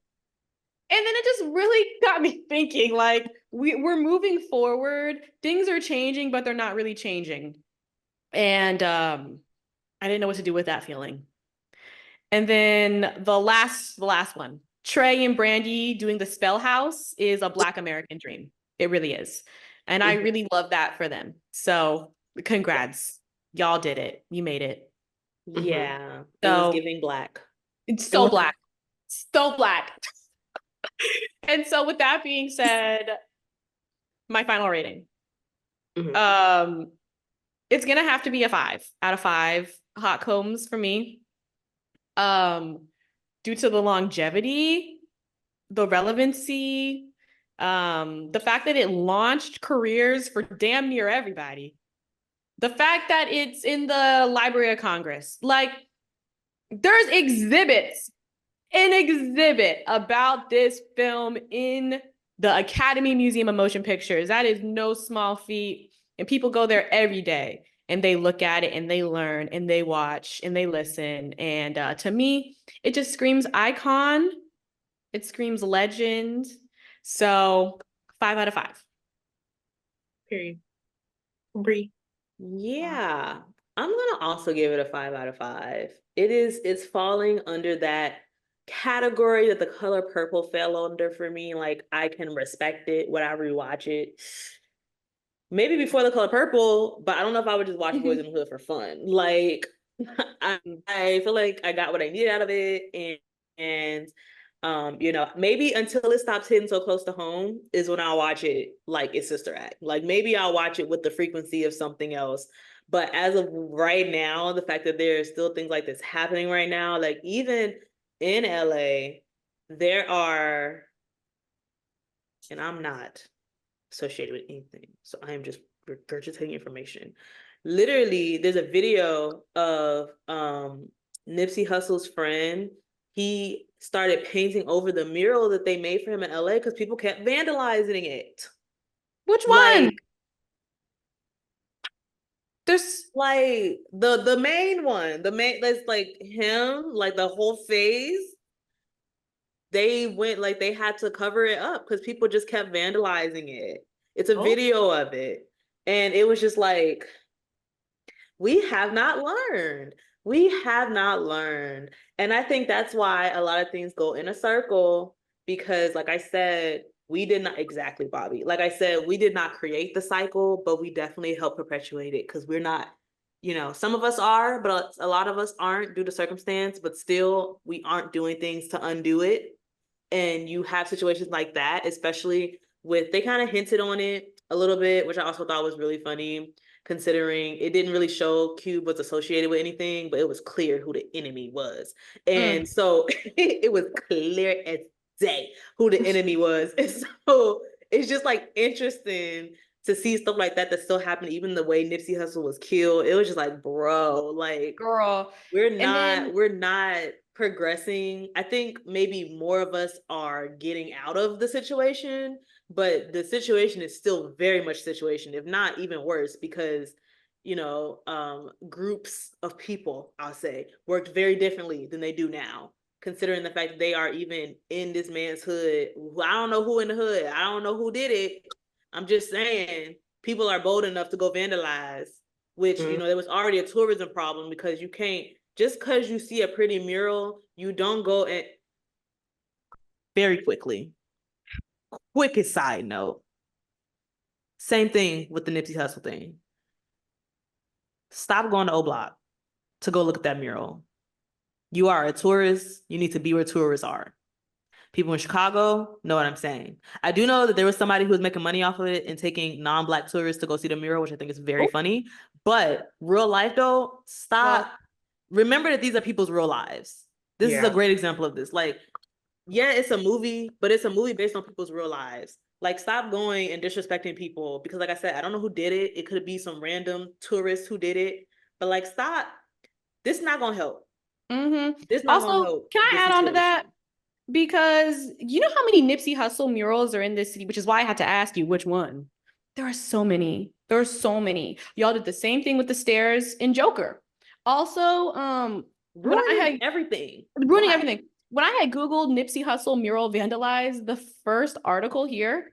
then it just really got me thinking, like, we're moving forward. Things are changing, but they're not really changing. And I didn't know what to do with that feeling. And then the last one, Trey and Brandy doing the Spell House is a Black American dream. It really is. And I really love that for them. So congrats. Y'all did it. You made it. Yeah. So, it was giving Black. It's so Black. So Black. And so with that being said, my final rating. It's gonna have to be a 5 out of 5 hot combs for me. Due to the longevity, the relevancy, the fact that it launched careers for damn near everybody. The fact that it's in the Library of Congress. Like, there's an exhibit about this film in the Academy Museum of Motion Pictures. That is no small feat. And people go there every day and they look at it and they learn and they watch and they listen. And to me, it just screams icon. It screams legend. So 5 out of 5. Period. Bree. Yeah. I'm gonna also give it a 5 out of 5. It's falling under that category that The Color Purple fell under for me. Like, I can respect it when I rewatch it. Maybe before The Color Purple, but I don't know if I would just watch Boyz N The Hood for fun. Like, I feel like I got what I needed out of it, and maybe until it stops hitting so close to home is when I'll watch it like its sister act. Like, maybe I'll watch it with the frequency of something else. But as of right now, the fact that there are still things like this happening right now, like even in LA, there are, and I'm not associated with anything, so I am just regurgitating information. Literally, there's a video of Nipsey Hussle's friend. He started painting over the mural that they made for him in LA because people kept vandalizing it. Which one? There's like the main one, that's like him, like the whole face. They went, like, they had to cover it up because people just kept vandalizing it. It's a video of it. And it was just like, we have not learned. We have not learned. And I think that's why a lot of things go in a circle because, like I said, we did not exactly, Bobby. Like I said, we did not create the cycle, but we definitely help perpetuate it because we're not, some of us are, but a lot of us aren't due to circumstance, but still we aren't doing things to undo it. And you have situations like that, especially with, they kind of hinted on it a little bit, which I also thought was really funny, considering it didn't really show Cube was associated with anything, but it was clear who the enemy was. And so it was clear as day who the enemy was. And so it's just like interesting to see stuff like that still happened, even the way Nipsey Hussle was killed. It was just like, bro, like, girl. we're not progressing. I think maybe more of us are getting out of the situation, but the situation is still very much situation, if not even worse, because groups of people, I'll say, worked very differently than they do now, considering the fact that they are even in this man's hood. I don't know who in the hood. I don't know who did it. I'm just saying people are bold enough to go vandalize, which, there was already a tourism problem because you can't, just because you see a pretty mural, you don't go and very quickly. Quickest side note. Same thing with the Nipsey Hussle thing. Stop going to O Block to go look at that mural. You are a tourist. You need to be where tourists are. People in Chicago know what I'm saying. I do know that there was somebody who was making money off of it and taking non-Black tourists to go see the mural, which I think is very funny. But real life, though, stop. Well, remember that these are people's real lives. This is a great example of this. Like, yeah, it's a movie, but it's a movie based on people's real lives. Like, stop going and disrespecting people because, like I said, I don't know who did it. It could be some random tourist who did it. But, like, stop. This is not going to help. This is not going to Also, help. can I this add on to situation. that? Because you know how many Nipsey Hussle murals are in this city, which is why I had to ask you which one. There are so many. There are so many. Y'all did the same thing with the stairs in Joker. Also, when I had everything. ruining everything. When I had Googled Nipsey Hussle mural vandalized, the first article here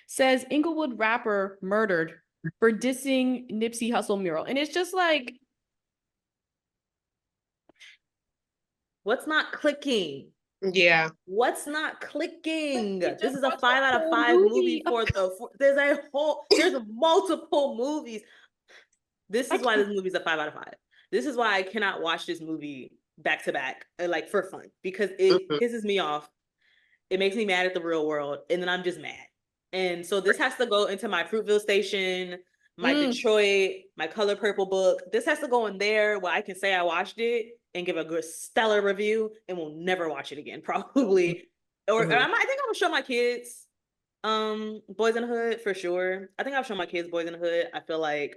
says Inglewood rapper murdered for dissing Nipsey Hussle mural. And it's just like, what's not clicking? Yeah. What's not clicking? This is a watched 5 a out of whole 5 movie movie. for there's multiple movies. This is why this movie's a 5 out of 5. This is why I cannot watch this movie back to back, like for fun, because it pisses me off. It makes me mad at the real world, and then I'm just mad. And so this has to go into my Fruitville Station, my Detroit, my Color Purple book. This has to go in there where I can say I watched it and give a good stellar review, and we'll never watch it again, probably. Or I think I will show my kids Boyz N The Hood for sure. I think I'll show my kids Boyz N The Hood. I feel like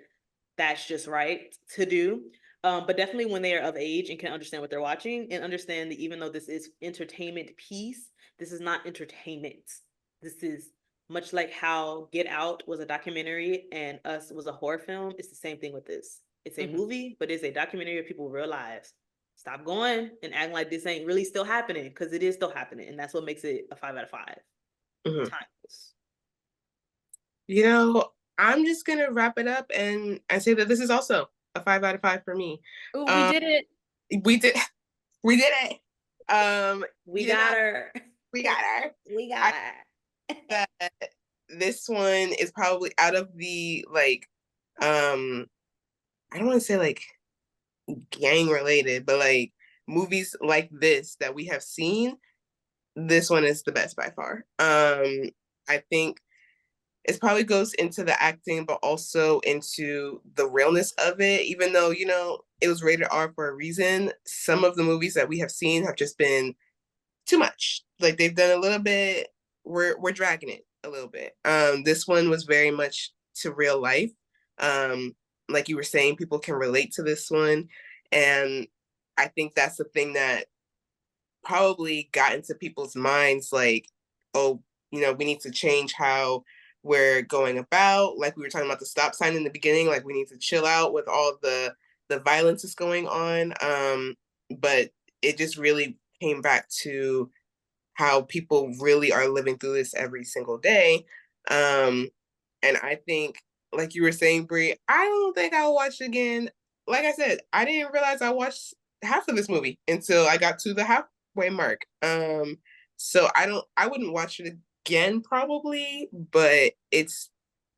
that's just right to do. But definitely when they are of age and can understand what they're watching and understand that even though this is entertainment piece, this is not entertainment. This is much like how Get Out was a documentary and Us was a horror film. It's the same thing with this. It's a movie, but it's a documentary of people's real lives. Stop going and acting like this ain't really still happening, because it is still happening. And that's what makes it a 5 out of 5. Timeless. I'm just gonna wrap it up and say that this is also a 5 out of 5 for me. Ooh, we did it. We did it. We got her. We got her. This one is probably out of the I don't want to say like gang related, but like movies like this that we have seen, this one is the best by far. I think it probably goes into the acting, but also into the realness of it. Even though, it was rated R for a reason, some of the movies that we have seen have just been too much. Like they've done a little bit, we're dragging it a little bit. This one was very much to real life. Like you were saying, people can relate to this one. And I think that's the thing that probably got into people's minds, like, oh, we need to change how we're going about, like we were talking about the stop sign in the beginning, like we need to chill out with all the violence that's going on. But it just really came back to how people really are living through this every single day. And I think, like you were saying, Brie, I don't think I'll watch it again. Like I said, I didn't realize I watched half of this movie until I got to the halfway mark. So I wouldn't watch it again probably, but it's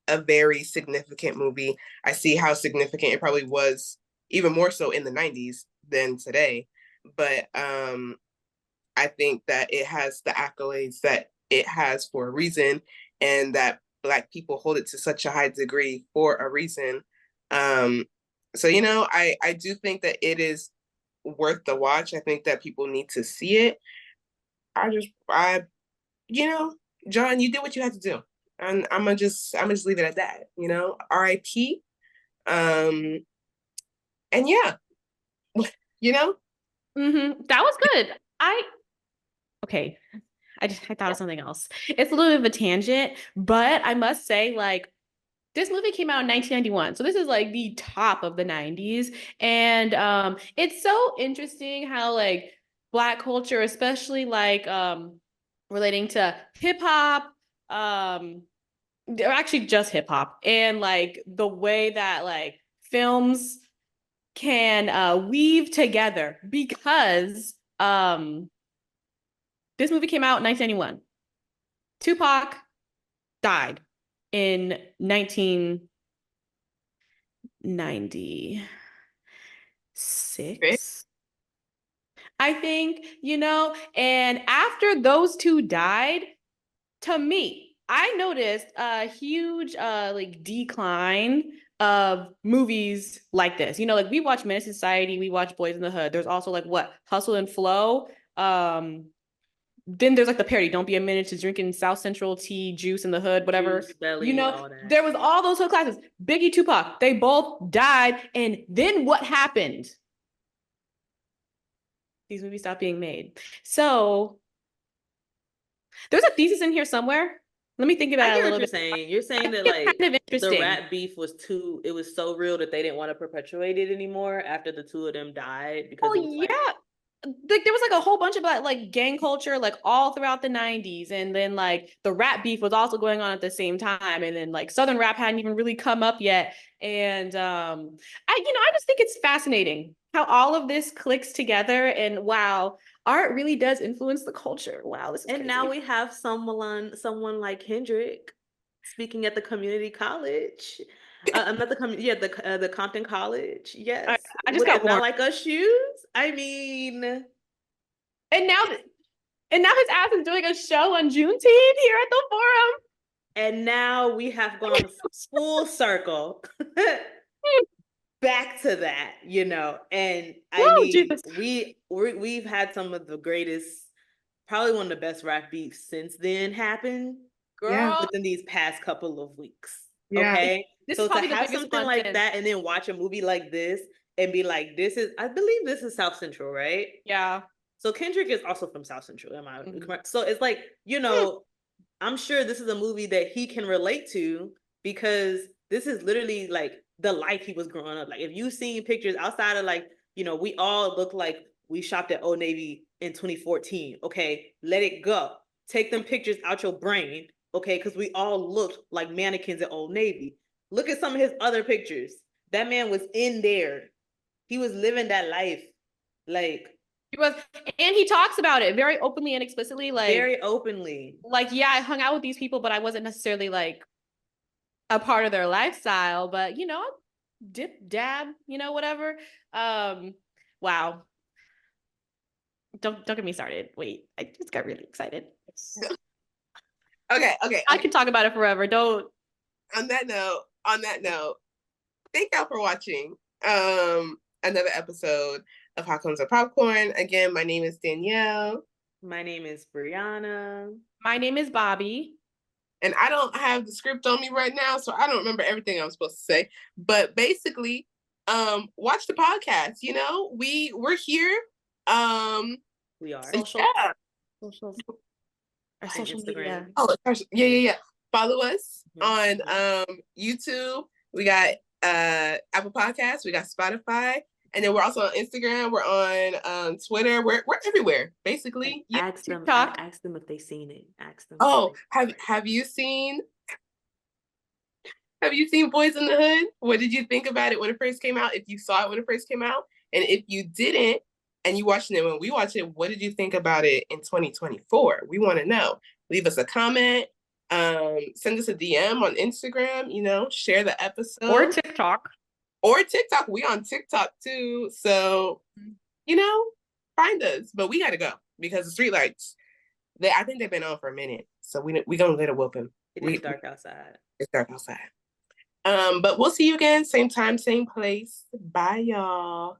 a very significant movie. I see how significant it probably was, even more so in the 90s than today. But I think that it has the accolades that it has for a reason, and that Black people hold it to such a high degree for a reason. So, I do think that it is worth the watch. I think that people need to see it. John, you did what you had to do. And I'm gonna just leave it at that, RIP. And yeah, you know, That was good. Okay. I thought of something else. It's a little bit of a tangent, but I must say, like, this movie came out in 1991. So this is like the top of the 90s. And it's so interesting how like Black culture, especially like relating to hip hop, they're actually just hip hop, and like the way that like films can weave together, because this movie came out in 1991. Tupac died in 1996. I think, and after those two died, to me, I noticed a huge like decline of movies like this. Like we watch Menace Society, we watch Boys in the Hood. There's also like what Hustle and Flow. Then there's like the parody, Don't Be a Minute to Drinking South Central Tea, Juice in the Hood, whatever. Juice, Belly, all that. There was all those hood classes. Biggie, Tupac, they both died. And then what happened? These movies stopped being made. So there's a thesis in here somewhere. Let me think about it a little bit. You're saying that like kind of the rap beef was it was so real that they didn't want to perpetuate it anymore after the two of them died, because like there was like a whole bunch of like gang culture like all throughout the 90s, and then like the rap beef was also going on at the same time, and then like Southern rap hadn't even really come up yet. And I just think it's fascinating how all of this clicks together, and wow, art really does influence the culture. Wow, this is crazy. Now we have someone like Kendrick speaking at the community college. Not the the Compton College. Yes, I just got not like us shoes. I mean, and now his ass is doing a show on Juneteenth here at the Forum. And now we have gone full circle back to that, And I mean, Jesus. we've had some of the greatest, probably one of the best rap beefs since then happen, girl, within these past couple of weeks. Yeah. Okay, so to have something like that and then watch a movie like this and be like, I believe this is South Central, right? Yeah. So Kendrick is also from South Central, am I correct? So it's like, I'm sure this is a movie that he can relate to, because this is literally like the life he was growing up. Like if you've seen pictures outside of like, we all look like we shopped at Old Navy in 2014. Okay, let it go. Take them pictures out your brain. Okay, because we all looked like mannequins at Old Navy. Look at some of his other pictures. That man was in there. He was living that life. Like he was, and he talks about it very openly and explicitly. Like very openly. Like, yeah, I hung out with these people, but I wasn't necessarily like a part of their lifestyle. But dip, dab, whatever. Wow. Don't get me started. Wait, I just got really excited. Okay. I can talk about it forever. Don't. On that note, thank y'all for watching another episode of How Comes a Popcorn. Again, my name is Danielle. My name is Brianna. My name is Bobby. And I don't have the script on me right now, so I don't remember everything I'm supposed to say. But basically, watch the podcast. We're here. We are. Social. Yeah. Our social media. Oh, yeah. Follow us on YouTube. We got Apple Podcasts. We got Spotify. And then we're also on Instagram. We're on Twitter. We're everywhere, basically. Ask them if they've seen it. Ask them. Oh, have you seen Boyz N The Hood? What did you think about it when it first came out? If you saw it when it first came out, and if you didn't, and you watched it when we watched it, what did you think about it in 2024? We want to know. Leave us a comment. Send us a DM on Instagram. Share the episode or TikTok. We on TikTok too. So, find us. But we gotta go because the streetlights, I think they've been on for a minute. So we gonna let it whoop him. It's dark outside. It's dark outside. But we'll see you again, same time, same place. Bye, y'all.